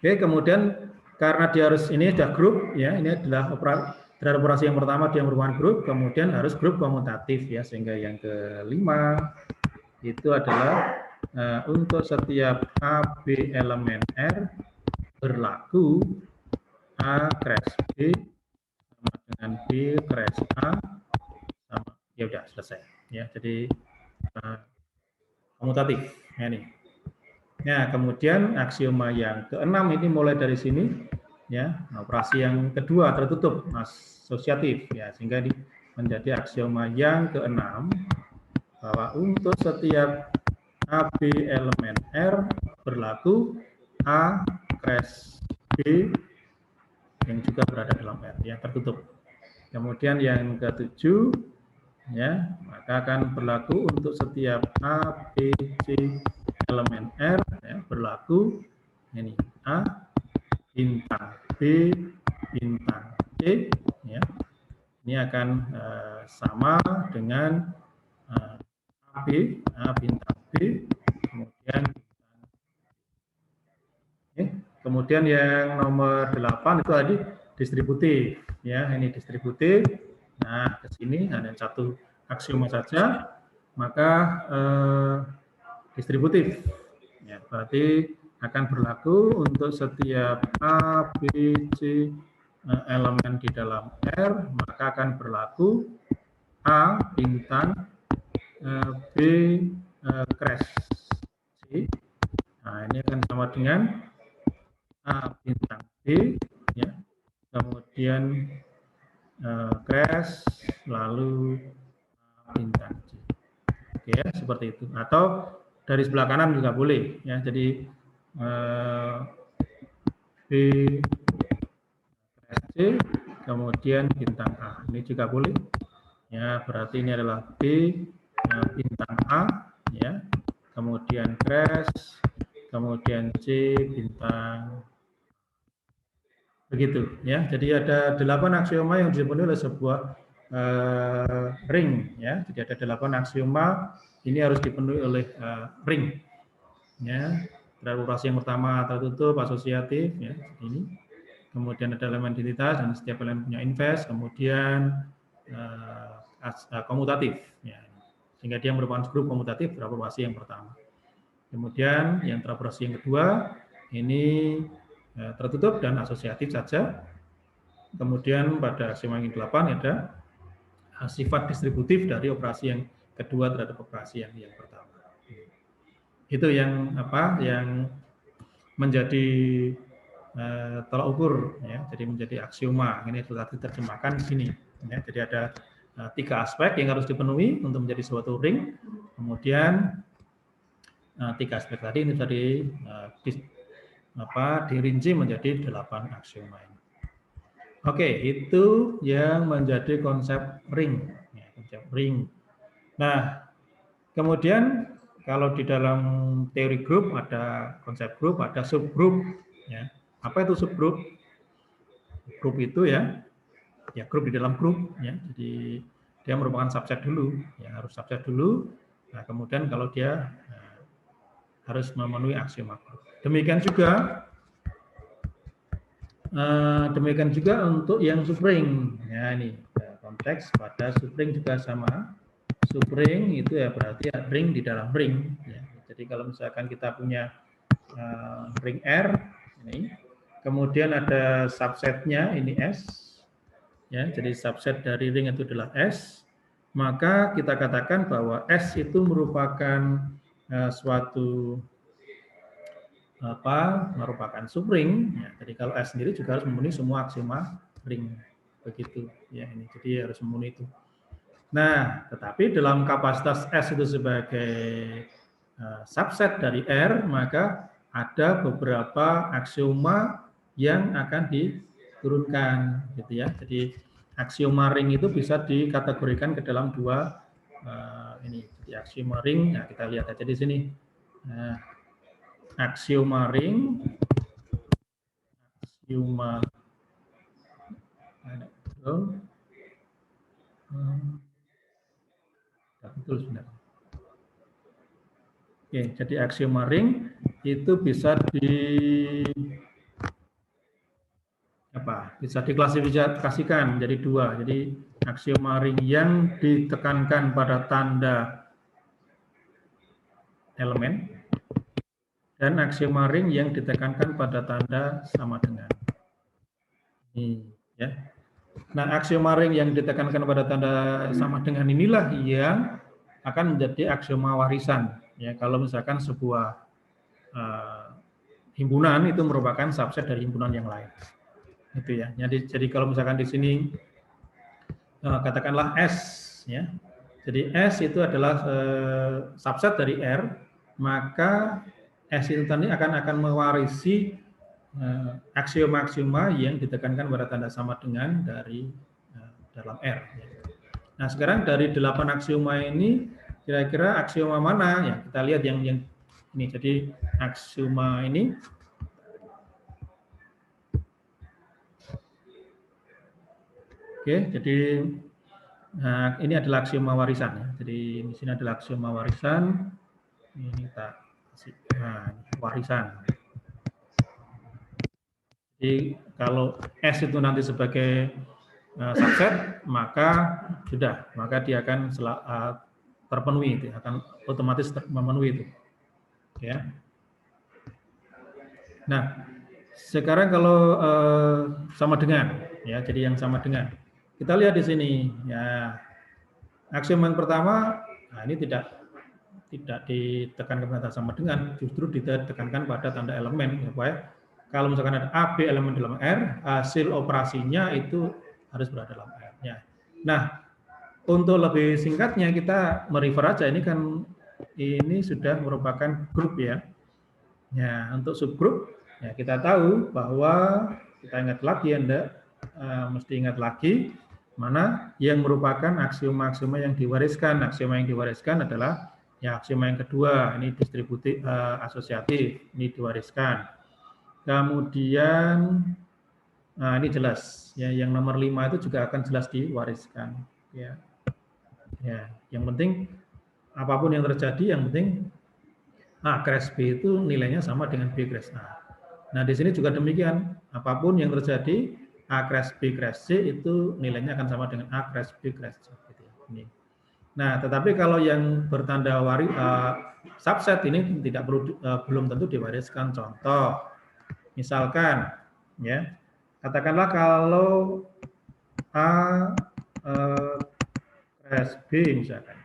Oke, kemudian karena dia harus ini sudah grup ya, ini adalah terhadap operasi yang pertama dia merupakan grup, kemudian harus grup komutatif ya, sehingga yang kelima itu adalah untuk setiap A B elemen R berlaku A crash B sama dengan B crash A sama, ya udah selesai ya, jadi komutatif ya nih. Nah, kemudian aksioma yang keenam ini mulai dari sini, ya, operasi yang kedua tertutup asosiatif, ya, sehingga menjadi aksioma yang keenam bahwa untuk setiap AB elemen R berlaku A crash B yang juga berada dalam R, ya, tertutup. Kemudian yang ketujuh, ya, maka akan berlaku untuk setiap A, B, C elemen R, ya, berlaku ini A bintang B bintang C, ya, ini akan sama dengan AB A bintang B kemudian kemudian yang nomor 8 itu tadi distributif, ya, ini distributif. Nah, ke sini hanya satu aksioma saja, maka distributif, ya, berarti akan berlaku untuk setiap A, B, C elemen di dalam R, maka akan berlaku A bintang B crash C. Nah, ini akan sama dengan A bintang B, ya, kemudian crash lalu A bintang C. Oke, ya, seperti itu. Atau dari sebelah kanan juga boleh, ya. Jadi B crash C kemudian bintang A. Ini juga boleh. Ya, berarti ini adalah B bintang A, ya. Kemudian crash, kemudian C bintang, begitu, ya. Jadi ada 8 aksioma yang dipenuhi oleh sebuah ring, ya. Jadi ada 8 aksioma ini harus dipenuhi oleh ring, ya. Operasi yang pertama tertutup asosiatif, ya, ini. Kemudian ada elemen identitas dan setiap elemen punya inverse, kemudian komutatif, ya. Sehingga dia merupakan grup komutatif operasi yang pertama. Kemudian yang operasi yang kedua ini tertutup dan asosiatif saja. Kemudian pada aksioma yang 8 ada sifat distributif dari operasi yang kedua terhadap operasi yang pertama. Itu yang yang menjadi tolak ukur, ya. Jadi menjadi aksioma. Ini sudah diterjemahkan di sini, ya. Jadi ada 3 aspek yang harus dipenuhi untuk menjadi suatu ring. Kemudian 3 aspek tadi ini tadi dirinci menjadi 8 aksioma ini. Oke, itu yang menjadi konsep ring, ya, konsep ring. Nah, kemudian kalau di dalam teori grup ada konsep grup, ada subgrup, ya. Apa itu subgrup? Grup itu ya grup di dalam grup, ya. Jadi dia merupakan subset dulu, ya, harus subset dulu. Nah, kemudian kalau dia harus memenuhi aksioma grup. Demikian juga untuk yang subring, ya, ini konteks pada subring juga sama. Subring itu ya berarti ring di dalam ring, ya. Jadi kalau misalkan kita punya ring R ini, kemudian ada subsetnya ini S, ya, jadi subset dari ring itu adalah S, maka kita katakan bahwa S itu merupakan suatu merupakan subring, ya. Jadi kalau S sendiri juga harus memenuhi semua aksioma ring, begitu, ya, ini jadi harus memenuhi itu. Nah, tetapi dalam kapasitas S itu sebagai subset dari R, maka ada beberapa aksioma yang akan diturunkan, gitu, ya. Jadi aksioma ring itu bisa dikategorikan ke dalam 2 ini. Jadi aksioma ring, nah kita lihat aja di sini. Nah, aksioma ring, aksioma betul sebenarnya. Oke, jadi aksioma ring itu bisa bisa diklasifikasikan menjadi 2. Jadi aksioma ring yang ditekankan pada tanda elemen dan aksioma ring yang ditekankan pada tanda sama dengan. Ini, ya. Nah, aksioma ring yang ditekankan pada tanda sama dengan inilah yang akan menjadi aksioma warisan, ya. Kalau misalkan sebuah himpunan itu merupakan subset dari himpunan yang lain. Itu ya. Jadi kalau misalkan di sini katakanlah S ya. Jadi S itu adalah subset dari R, maka S itu tadi akan mewarisi aksioma-aksioma yang ditekankan pada tanda sama dengan dari dalam R. Nah, sekarang dari 8 aksioma ini kira-kira aksioma mana ya? Kita lihat yang ini. Jadi aksioma ini jadi ini adalah aksioma warisan ya. Jadi di sini adalah aksioma warisan. Ini kita kasih warisan. Jadi kalau S itu nanti sebagai subset, maka dia akan terpenuhi itu, akan otomatis memenuhi itu. Ya. Nah, sekarang kalau sama dengan ya, jadi yang sama dengan. Kita lihat di sini ya. Aksioma yang pertama, nah ini tidak ditekankan pada sama dengan, justru ditekankan pada tanda elemen supaya kalau misalkan ada A, B elemen dalam R, hasil operasinya itu harus berada dalam R. Ya. Nah, untuk lebih singkatnya kita merefer aja, ini kan ini sudah merupakan grup ya. Ya, untuk subgrup ya kita tahu bahwa kita ingat lagi mesti ingat lagi mana yang merupakan aksioma-aksioma yang diwariskan. Aksioma yang diwariskan adalah ya aksioma yang kedua, ini distributif asosiatif, ini diwariskan. Kemudian ini jelas ya, yang nomor 5 itu juga akan jelas diwariskan ya. Ya, yang penting apapun yang terjadi yang penting A crash B itu nilainya sama dengan B crash A. Nah, di sini juga demikian, apapun yang terjadi A crash B crash C itu nilainya akan sama dengan A crash B crash C. Ini. Nah, tetapi kalau yang bertanda subset ini belum tentu diwariskan. Contoh, misalkan, ya, katakanlah kalau A crash B misalkan,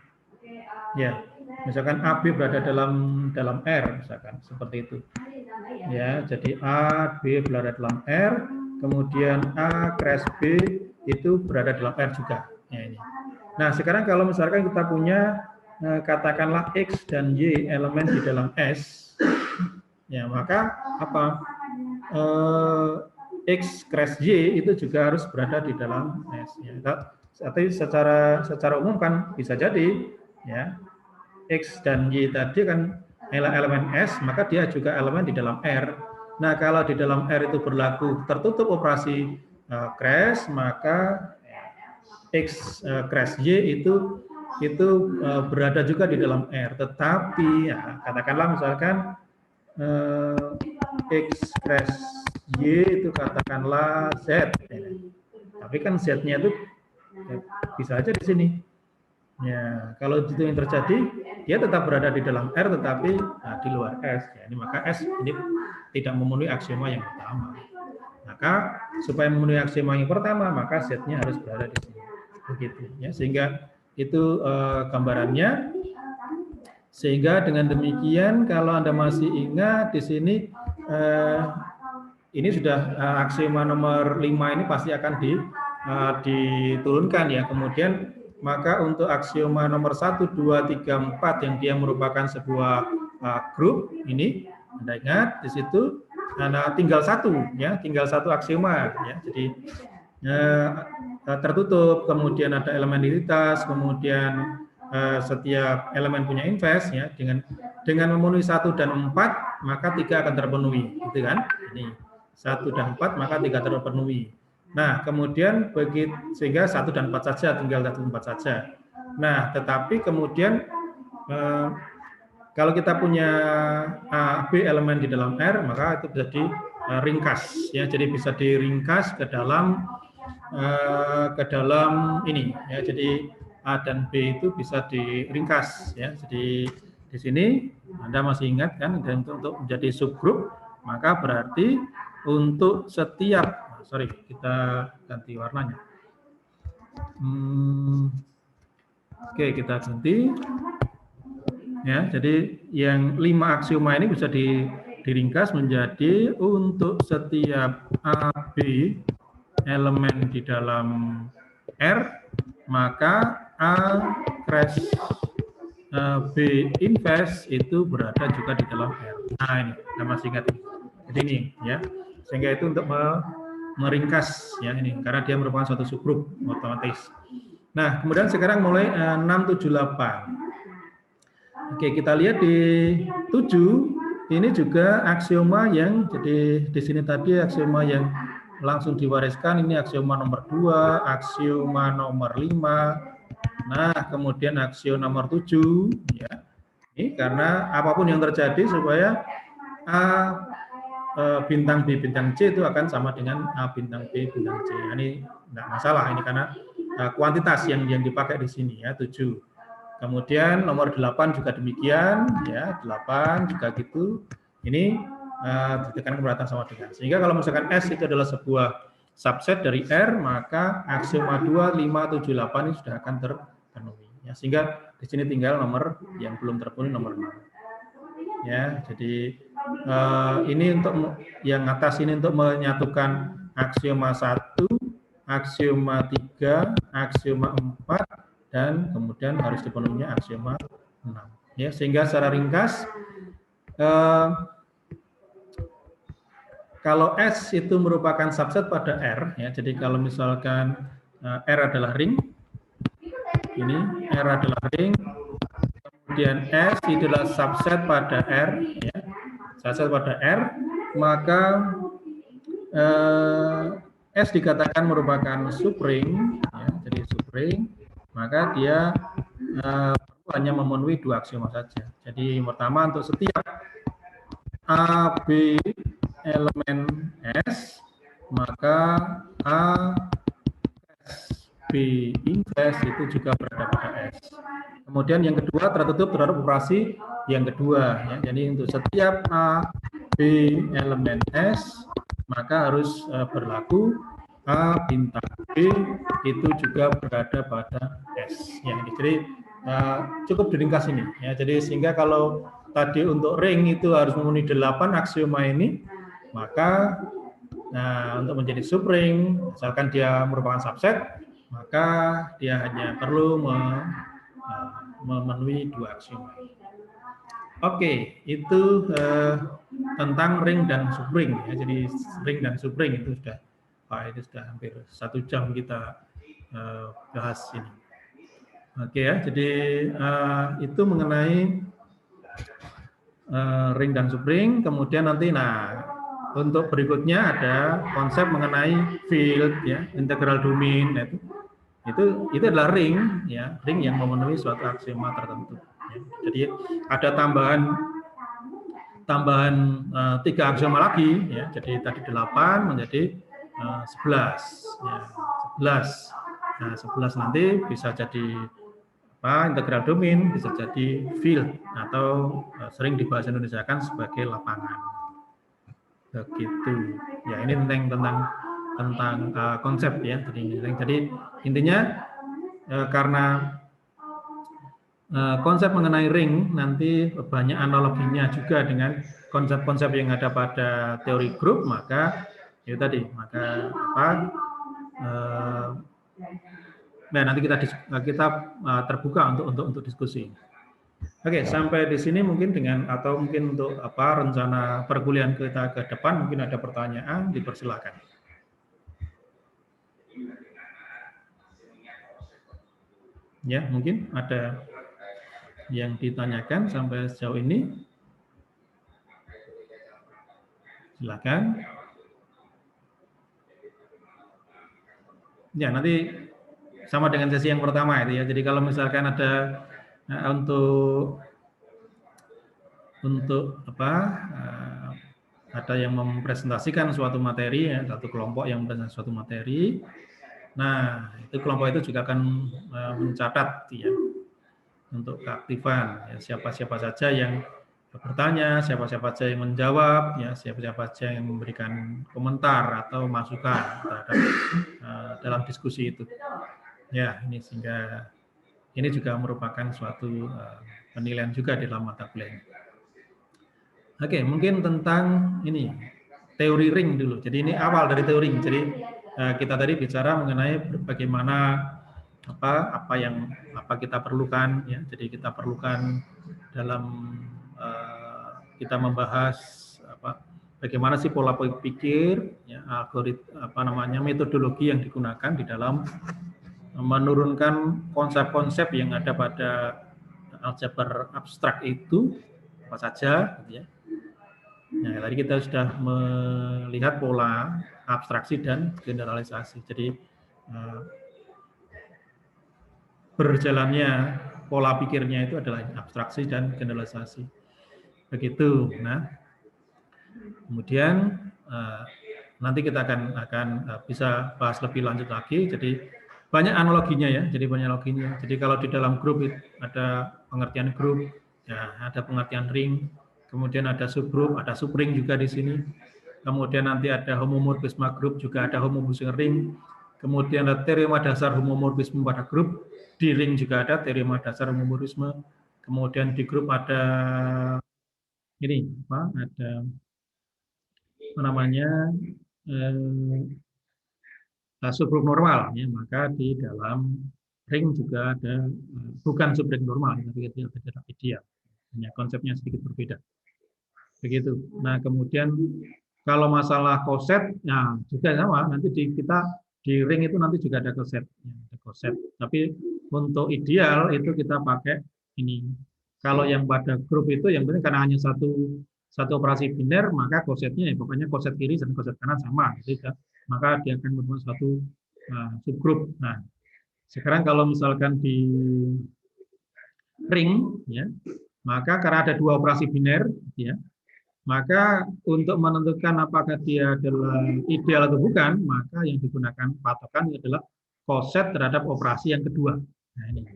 ya, misalkan AB berada dalam R, misalkan seperti itu. Ya, jadi A, B berada dalam R, kemudian A crash B itu berada dalam R juga. Ya, ini. Nah, sekarang kalau misalkan kita punya katakanlah X dan Y elemen di dalam S, ya maka apa? X crash Y itu juga harus berada di dalam S. Ya. Tapi secara umum kan bisa jadi, ya X dan Y tadi kan elemen S, maka dia juga elemen di dalam R. Nah, kalau di dalam R itu berlaku tertutup operasi crash, maka X crash Y itu berada juga di dalam R. Tetapi ya, katakanlah misalkan X crash Y itu katakanlah Z. Ya. Tapi kan Z-nya itu ya, bisa aja di sini. Ya, kalau itu yang terjadi, dia tetap berada di dalam R, tetapi di luar S. Ya, ini maka S ini tidak memenuhi aksioma yang pertama. Maka supaya memenuhi aksioma yang pertama, maka Z-nya harus berada di sini. Begitu. Ya, sehingga itu gambarannya. Sehingga dengan demikian, kalau Anda masih ingat di sini, ini sudah aksioma nomor 5 ini pasti akan diturunkan ya. Kemudian maka untuk aksioma nomor 1, 2, 3, 4 yang dia merupakan sebuah grup ini, Anda ingat di situ tinggal satu aksioma ya. Jadi tertutup, kemudian ada elemen identitas, kemudian setiap elemen punya inverse ya, dengan memenuhi 1 dan 4 maka 3 akan terpenuhi, gitu kan? Ini 1 dan 4 maka 3 terpenuhi. Nah, kemudian sehingga 1 dan 4 saja, tinggal 1 dan 4 saja. Nah, tetapi kemudian kalau kita punya A, B elemen di dalam R, maka itu bisa diringkas ya. Jadi bisa diringkas ke dalam ini ya. Jadi A dan B itu bisa diringkas ya. Jadi di sini Anda masih ingat kan, dan untuk menjadi subgrup maka berarti untuk setiap kita ganti warnanya. Oke, kita ganti. Ya, jadi yang 5 aksioma ini bisa diringkas menjadi untuk setiap A, B elemen di dalam R, maka A crash B inverse itu berada juga di dalam R. Nah ini, nama singkat ini. Jadi ini ya, sehingga itu untuk meringkas ya ini, karena dia merupakan suatu subgrup otomatis. Nah, kemudian sekarang mulai 6, 7, 8. Oke, kita lihat di 7, ini juga aksioma yang, jadi di sini tadi aksioma yang langsung diwariskan, ini aksioma nomor 2, aksioma nomor 5, nah kemudian aksioma nomor 7, ya. Ini karena apapun yang terjadi supaya A bintang B bintang C itu akan sama dengan A bintang B bintang C. Ini enggak masalah, ini karena kuantitas yang dipakai di sini ya, 7. Kemudian nomor 8 juga demikian, ya 8 juga gitu. Ini ditekan keberatan sama dengan. Sehingga kalau misalkan S itu adalah sebuah subset dari R, maka aksioma 2, 5, 7, 8 ini sudah akan terpenuhi. Ya, sehingga di sini tinggal nomor yang belum terpenuhi nomor 6. Ya, jadi ini untuk yang atas ini untuk menyatukan aksioma 1, aksioma 3, aksioma 4, dan kemudian harus dipenuhinya aksioma 6. Ya, sehingga secara ringkas, kalau S itu merupakan subset pada R, ya, jadi kalau misalkan R adalah ring, ini R adalah ring, kemudian S itu adalah subset pada R, ya, subset pada R, maka S dikatakan merupakan subring, ya, jadi subring, maka dia hanya memenuhi 2 aksioma saja. Jadi yang pertama, untuk setiap A, B elemen S, maka A B inverse itu juga berada pada S. Kemudian yang kedua, tertutup terhadap operasi yang kedua. Ya. Jadi untuk setiap A, B elemen S, maka harus berlaku A bintang B itu juga berada pada S. Ya, jadi cukup diringkas ini. Ya, jadi sehingga kalau tadi untuk ring itu harus memenuhi 8 aksioma ini, maka untuk menjadi subring, misalkan dia merupakan subset, maka dia hanya perlu memenuhi 2 aksioma. Oke, itu tentang ring dan subring. Ya. Jadi ring dan subring itu sudah itu sudah hampir 1 jam kita bahas ini. Oke ya, jadi itu mengenai ring dan subring. Kemudian nanti, untuk berikutnya ada konsep mengenai field, ya, integral domain. Itu adalah ring, ya, ring yang memenuhi suatu aksioma tertentu. Ya. Jadi ada tambahan 3 aksioma lagi, ya. Jadi tadi 8 menjadi 11, ya, 11. Nah, 11 nanti bisa jadi integral domain, bisa jadi field, atau sering dibahas Indonesiakan sebagai lapangan. Begitu. Ya, ini tentang konsep, ya. Jadi intinya karena konsep mengenai ring nanti banyak analoginya juga dengan konsep-konsep yang ada pada teori grup, maka itu tadi, nanti kita terbuka untuk diskusi. Oke, sampai di sini mungkin atau mungkin untuk rencana perkuliahan kita ke depan, mungkin ada pertanyaan, dipersilakan. Ya, mungkin ada yang ditanyakan sampai sejauh ini. Silakan. Ya, nanti sama dengan sesi yang pertama itu, ya. Jadi kalau misalkan ada ada yang mempresentasikan suatu materi, ya, satu kelompok yang mempresentasikan suatu materi. Nah, itu kelompok itu juga akan mencatat, ya, untuk keaktifan, ya, siapa-siapa saja yang bertanya, siapa-siapa saja yang menjawab, ya, siapa-siapa saja yang memberikan komentar atau masukan terhadap dalam diskusi itu. Ya, ini sehingga ini juga merupakan suatu penilaian juga di dalam mata kuliah. Oke, mungkin tentang ini teori ring dulu. Jadi ini awal dari teori. Jadi kita tadi bicara mengenai bagaimana apa kita perlukan ya. Jadi kita perlukan dalam kita membahas bagaimana sih pola pikir ya, algoritma metodologi yang digunakan di dalam menurunkan konsep-konsep yang ada pada aljabar abstrak itu apa saja gitu ya. Nah, tadi kita sudah melihat pola abstraksi dan generalisasi. Jadi berjalannya pola pikirnya itu adalah abstraksi dan generalisasi. Begitu. Nah, kemudian nanti kita akan bisa bahas lebih lanjut lagi. Jadi banyak analoginya ya. Jadi banyak analoginya. Jadi kalau di dalam grup ada pengertian grup, ya ada pengertian ring. Kemudian ada subgroup, ada subring juga di sini. Kemudian nanti ada homomorfisme grup, juga ada homomorfisme ring. Kemudian ada teorema dasar homomorfisme pada grup. Di ring juga ada teorema dasar homomorfisme. Kemudian di grup ada ini ada namanya subgroup normal. Ya, maka di dalam ring juga ada bukan subring normal, tapi itu adalah ideal. Hanya konsepnya sedikit berbeda. Begitu. Nah, kemudian kalau masalah koset, nah juga sama. Nanti kita di ring itu nanti juga ada koset, ya, ada koset. Tapi untuk ideal itu kita pakai ini. Kalau yang pada grup itu yang penting karena hanya satu operasi biner, maka kosetnya ya pokoknya koset kiri dan koset kanan sama. Jadi, maka dia akan membuat satu subgroup. Nah, sekarang kalau misalkan di ring, ya, maka karena ada dua operasi biner, ya. Maka untuk menentukan apakah dia adalah ideal atau bukan, maka yang digunakan patokan adalah koset terhadap operasi yang kedua. Nah, ini.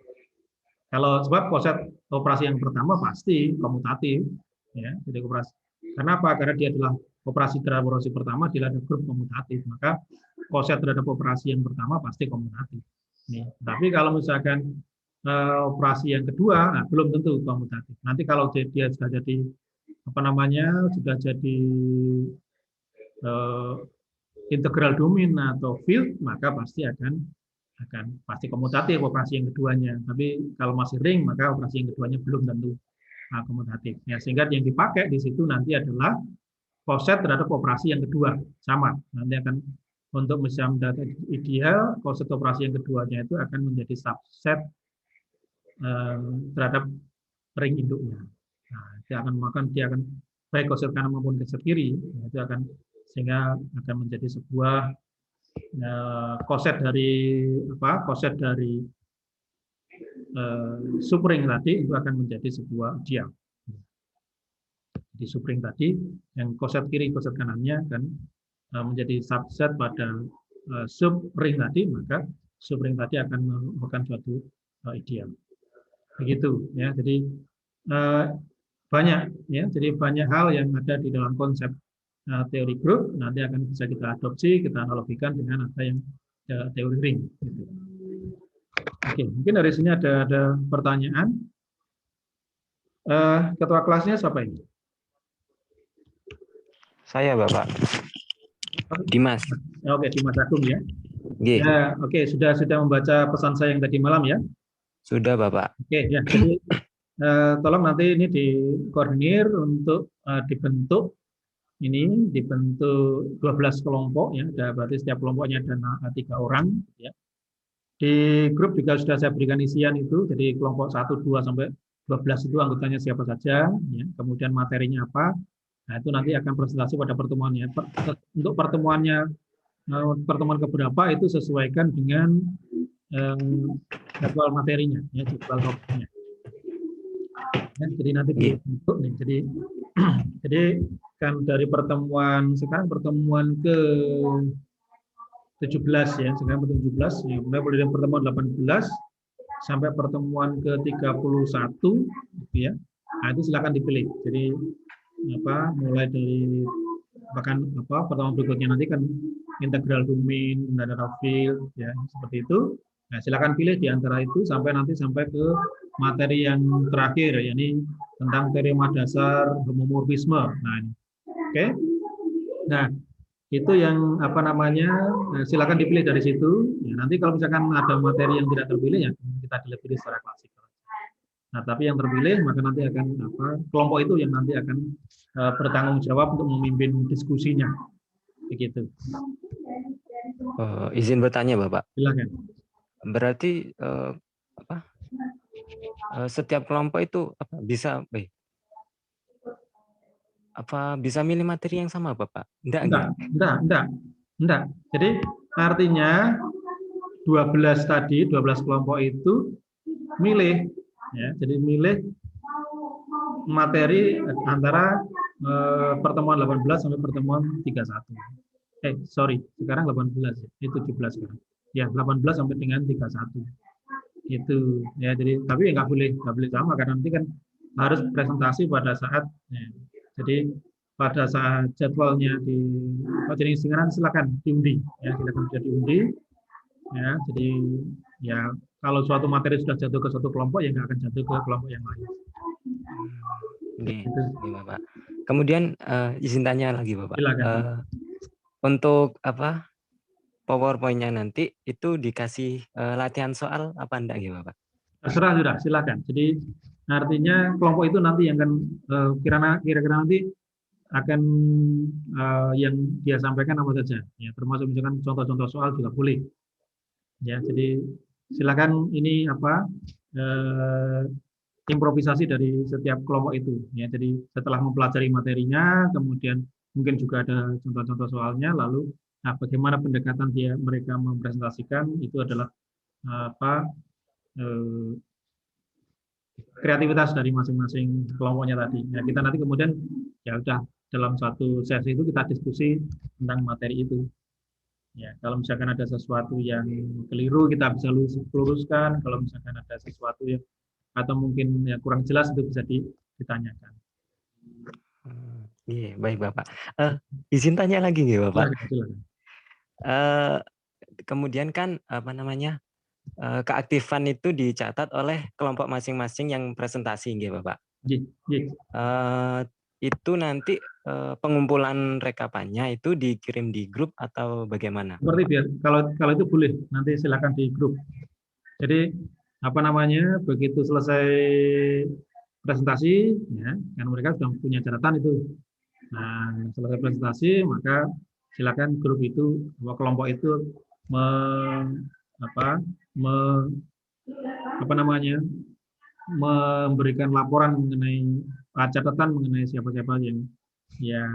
Kalau sebab koset operasi yang pertama pasti komutatif, ya, jadi operasi. Kenapa? Karena dia adalah operasi terhadap operasi pertama, dia adalah grup komutatif, maka koset terhadap operasi yang pertama pasti komutatif. Nih. Tapi kalau misalkan operasi yang kedua, nah, belum tentu komutatif. Nanti kalau dia sudah jadi sudah jadi integral domain atau field, maka pasti akan pasti komutatif operasi yang keduanya. Tapi kalau masih ring, maka operasi yang keduanya belum tentu komutatif. Ya, sehingga yang dipakai di situ nanti adalah koset terhadap operasi yang kedua, sama. Nanti akan untuk bisa mendapatkan ideal, koset operasi yang keduanya itu akan menjadi subset terhadap ring induknya. Nah, dia akan baik koset kanan maupun koset kiri, itu akan sehingga akan menjadi sebuah koset dari subring tadi itu akan menjadi sebuah ideal. Di subring tadi yang koset kiri koset kanannya akan menjadi subset pada subring tadi, maka subring tadi akan merupakan suatu ideal. Begitu ya. Jadi banyak ya, jadi banyak hal yang ada di dalam konsep teori grup nanti akan bisa kita adopsi, kita analogikan dengan apa yang teori ring. Gitu. Oke, mungkin dari sini ada pertanyaan. Ketua kelasnya siapa ini? Saya, Bapak. Dimas. Oke, Dimas Agung ya. G. Ya, oke, sudah membaca pesan saya yang tadi malam ya? Sudah, Bapak. Oke, ya. Jadi tolong nanti ini dikoordinir untuk dibentuk 12 kelompok ya, berarti setiap kelompoknya ada 3 orang ya. Di grup juga sudah saya berikan isian itu, jadi kelompok 1, 2 sampai 12 itu anggotanya siapa saja ya, kemudian materinya apa. Nah, itu nanti akan presentasi pada pertemuannya. Untuk pertemuan keberapa itu sesuaikan dengan jadwal materinya ya, jadwal topiknya. Jadi nanti dibentuk nih. Jadi kan dari pertemuan sekarang pertemuan ke 17 ya, sekarang 17 ya, mulai dari pertemuan 18 sampai pertemuan ke 31 gitu ya. Nah, itu silakan dipilih. Jadi mulai dari bahkan pertemuan berikutnya nanti kan integral domain, data field ya, seperti itu. Nah, silakan pilih di antara itu sampai ke materi yang terakhir, yakni tentang teorema dasar homomorfisme. Nah, ini. Oke. Nah, itu yang apa namanya, silakan dipilih dari situ. Ya, nanti kalau misalkan ada materi yang tidak terpilih, ya kita pilih secara klasik. Nah, tapi yang terpilih maka nanti akan kelompok itu yang nanti akan bertanggung jawab untuk memimpin diskusinya. Begitu. Izin bertanya, Bapak. Silakan. Berarti setiap kelompok itu bisa milih materi yang sama, Bapak? Enggak. Jadi artinya 12 kelompok itu milih, ya. Jadi milih materi antara pertemuan 18 sampai pertemuan 31. Sekarang 18, itu 17 sekarang. Ya, 18 sampai dengan 31. Itu ya, jadi tapi nggak boleh sama karena nanti kan harus presentasi pada saat ya. Jadi pada saat jadwalnya jadi sekarang silakan diundi ya, silakan diundi ya. Jadi ya kalau suatu materi sudah jatuh ke suatu kelompok ya nggak akan jatuh ke kelompok yang lain. Gitu, Bapak. Kemudian izin tanya lagi, Bapak. Silakan. Untuk PowerPoint-nya nanti itu dikasih latihan soal apa enggak ya, Bapak? Terserah sudah, silakan. Jadi artinya kelompok itu nanti yang akan kira-kira nanti akan yang dia sampaikan apa saja. Ya, termasuk misalkan contoh-contoh soal juga boleh. Ya, jadi silakan ini improvisasi dari setiap kelompok itu. Ya, jadi setelah mempelajari materinya, kemudian mungkin juga ada contoh-contoh soalnya, lalu bagaimana pendekatan mereka mempresentasikan itu adalah kreativitas dari masing-masing kelompoknya tadi. Ya, kita nanti kemudian ya udah dalam satu sesi itu kita diskusi tentang materi itu. Ya, kalau misalkan ada sesuatu yang keliru kita bisa luruskan. Kalau misalkan ada sesuatu yang atau mungkin ya kurang jelas itu bisa ditanyakan. Iya, baik Bapak. Izin tanya lagi nih Bapak. Silakan. Kemudian kan keaktifan itu dicatat oleh kelompok masing-masing yang presentasi, nggih Bapak. Itu nanti pengumpulan rekapannya itu dikirim di grup atau bagaimana? Seperti kalau itu boleh, nanti silakan di grup. Jadi begitu selesai presentasi, ya, kan mereka sudah punya catatan itu. Nah, selesai presentasi maka silakan grup itu, kelompok itu memberikan laporan mengenai catatan mengenai siapa-siapa yang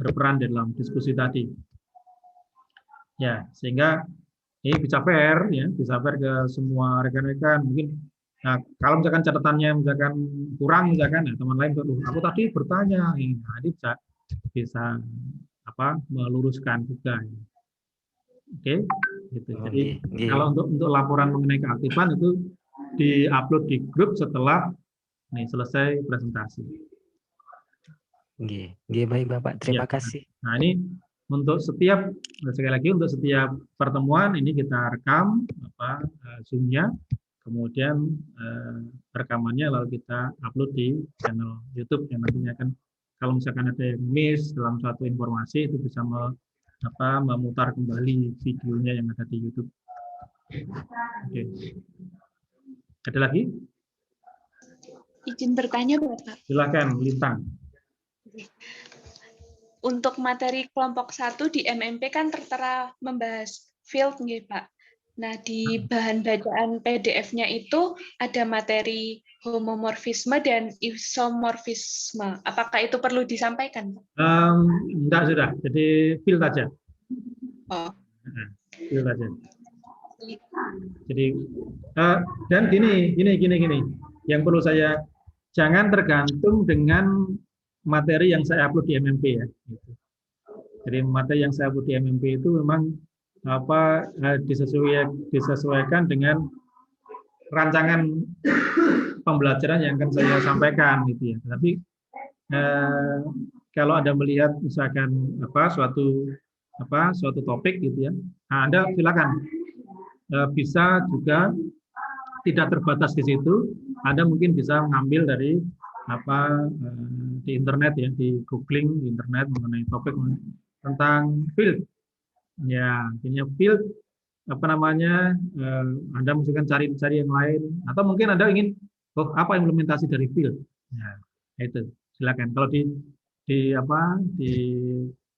berperan dalam diskusi tadi. Ya, sehingga ini bisa fair ya, bisa fair ke semua rekan-rekan. Mungkin nah, kalau misalkan catatannya misalkan kurang misalkan ya teman lain aku tadi bertanya, nah, ini bisa meluruskan juga. Oke, gitu. Jadi kalau untuk laporan mengenai keaktifan itu diupload di grup setelah selesai presentasi. Baik Bapak, terima kasih. Nah, ini sekali lagi untuk setiap pertemuan ini kita rekam Zoom-nya, kemudian rekamannya lalu kita upload di channel YouTube yang nantinya akan kalau misalkan ada yang miss dalam suatu informasi itu bisa memutar kembali videonya yang ada di YouTube. Oke. Ada lagi? Izin bertanya, Bapak. Silakan, Lintang. Untuk materi kelompok 1 di MMP kan tertera membahas field, nggih, Pak. Nah, di bahan bacaan PDF-nya itu ada materi homomorfisme dan isomorfisme. Apakah itu perlu disampaikan, Pak? Enggak, sudah. Jadi field aja. Oh. Field aja. Jadi dan gini. Yang perlu saya jangan tergantung dengan materi yang saya upload di MMP ya. Jadi materi yang saya upload di MMP itu memang disesuaikan dengan rancangan pembelajaran yang akan saya sampaikan gitu ya. Tapi kalau Anda melihat misalkan suatu topik gitu ya, Anda silakan bisa juga tidak terbatas di situ, Anda mungkin bisa mengambil dari di internet ya, di googling di internet mengenai topik tentang field. Ya, artinya field Anda mesti cari yang lain, atau mungkin Anda ingin apa implementasi dari field. Nah, itu silakan. Kalau di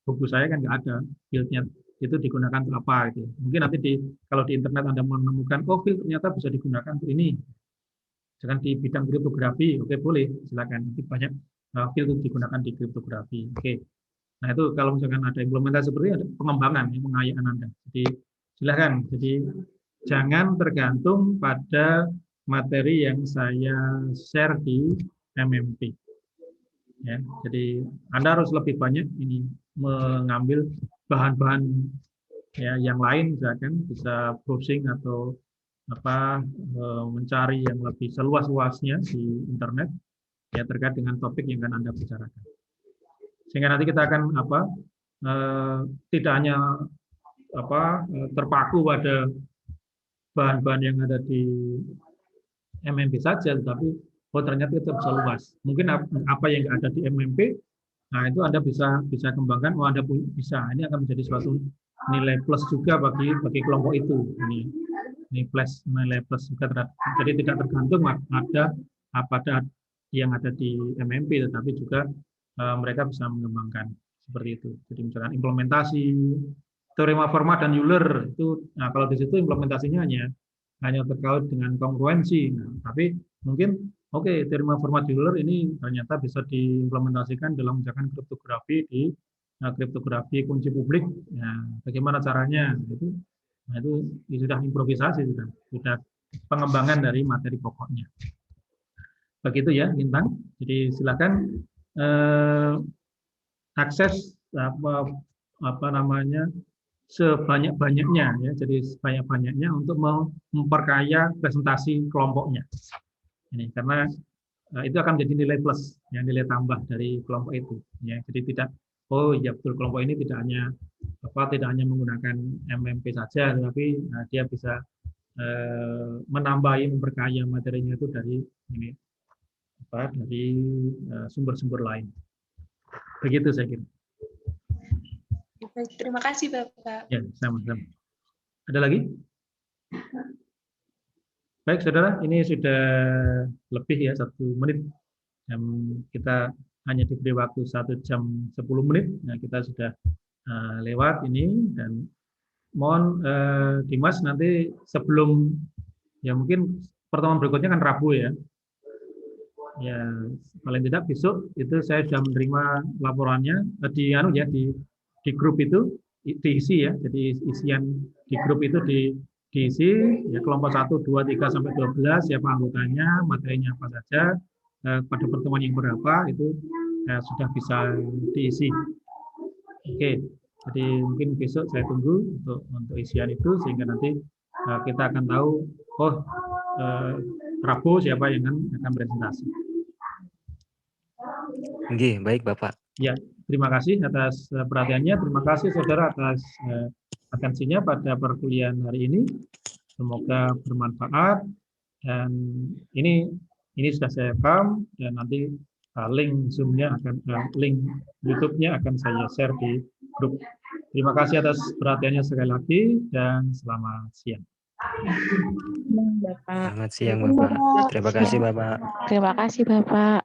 buku saya kan nggak ada fieldnya itu digunakan untuk apa gitu. Mungkin nanti kalau di internet Anda menemukan field ternyata bisa digunakan untuk ini. Misalkan di bidang kriptografi, oke boleh, silakan. Nanti banyak field itu digunakan di kriptografi. Oke. Nah, itu kalau misalkan ada implementasi seperti ada pengembangan, pengayaan Anda. Jadi silakan. Jadi jangan tergantung pada materi yang saya share di MMP. Ya, jadi Anda harus lebih banyak mengambil bahan-bahan ya yang lain, misalkan bisa browsing atau mencari yang lebih seluas-luasnya di internet ya terkait dengan topik yang akan Anda bicarakan. Sehingga nanti kita akan tidak hanya terpaku pada bahan-bahan yang ada di MMP saja, tetapi ternyata kita bisa luas. Mungkin apa yang ada di MMP, nah itu Anda bisa kembangkan. Anda bisa. Ini akan menjadi suatu nilai plus juga bagi kelompok itu. Ini plus nilai plus juga. Jadi tidak tergantung pada yang ada di MMP, tetapi juga mereka bisa mengembangkan seperti itu. Jadi misalkan implementasi teorema Fermat dan Euler itu, nah kalau di situ implementasinya hanya terkait dengan kongruensi. Nah, tapi mungkin teorema Fermat Euler ini ternyata bisa diimplementasikan dalam misalkan kriptografi di kriptografi kunci publik. Nah, bagaimana caranya? Itu sudah improvisasi, sudah pengembangan dari materi pokoknya. Begitu ya, Bintang. Jadi silakan akses sebanyak-banyaknya ya, jadi sebanyak-banyaknya untuk memperkaya presentasi kelompoknya. Ini karena itu akan menjadi nilai plus, ya, nilai tambah dari kelompok itu. Ya, jadi tidak, betul kelompok ini tidak hanya menggunakan MMP saja, tetapi dia bisa memperkaya materinya itu dari sumber-sumber lain. Begitu saya kira. Baik, terima kasih Bapak. Ya, sama-sama. Ada lagi? Baik, saudara, ini sudah lebih ya 1 menit. Kita hanya diberi waktu 1 jam 10 menit. Nah, kita sudah lewat ini, dan mohon Dimas nanti sebelum ya mungkin pertemuan berikutnya kan Rabu ya. Ya, paling tidak besok itu saya sudah menerima laporannya di grup itu diisi ya. Jadi isian di grup itu diisi ya, kelompok 1, 2, 3 sampai 12 siapa anggotanya, materinya apa saja, pada pertemuan yang berapa itu sudah bisa diisi. Oke. Jadi mungkin besok saya tunggu untuk isian itu sehingga nanti kita akan tahu Rabu siapa yang akan presentasi. Oke, baik Bapak. Ya, terima kasih atas perhatiannya. Terima kasih saudara atas atensinya pada perkuliahan hari ini. Semoga bermanfaat. Dan ini sudah saya rekam dan nanti link Zoom-nya link YouTube-nya akan saya share di grup. Terima kasih atas perhatiannya sekali lagi dan selamat siang. Selamat siang Bapak. Terima kasih Bapak. Terima kasih Bapak.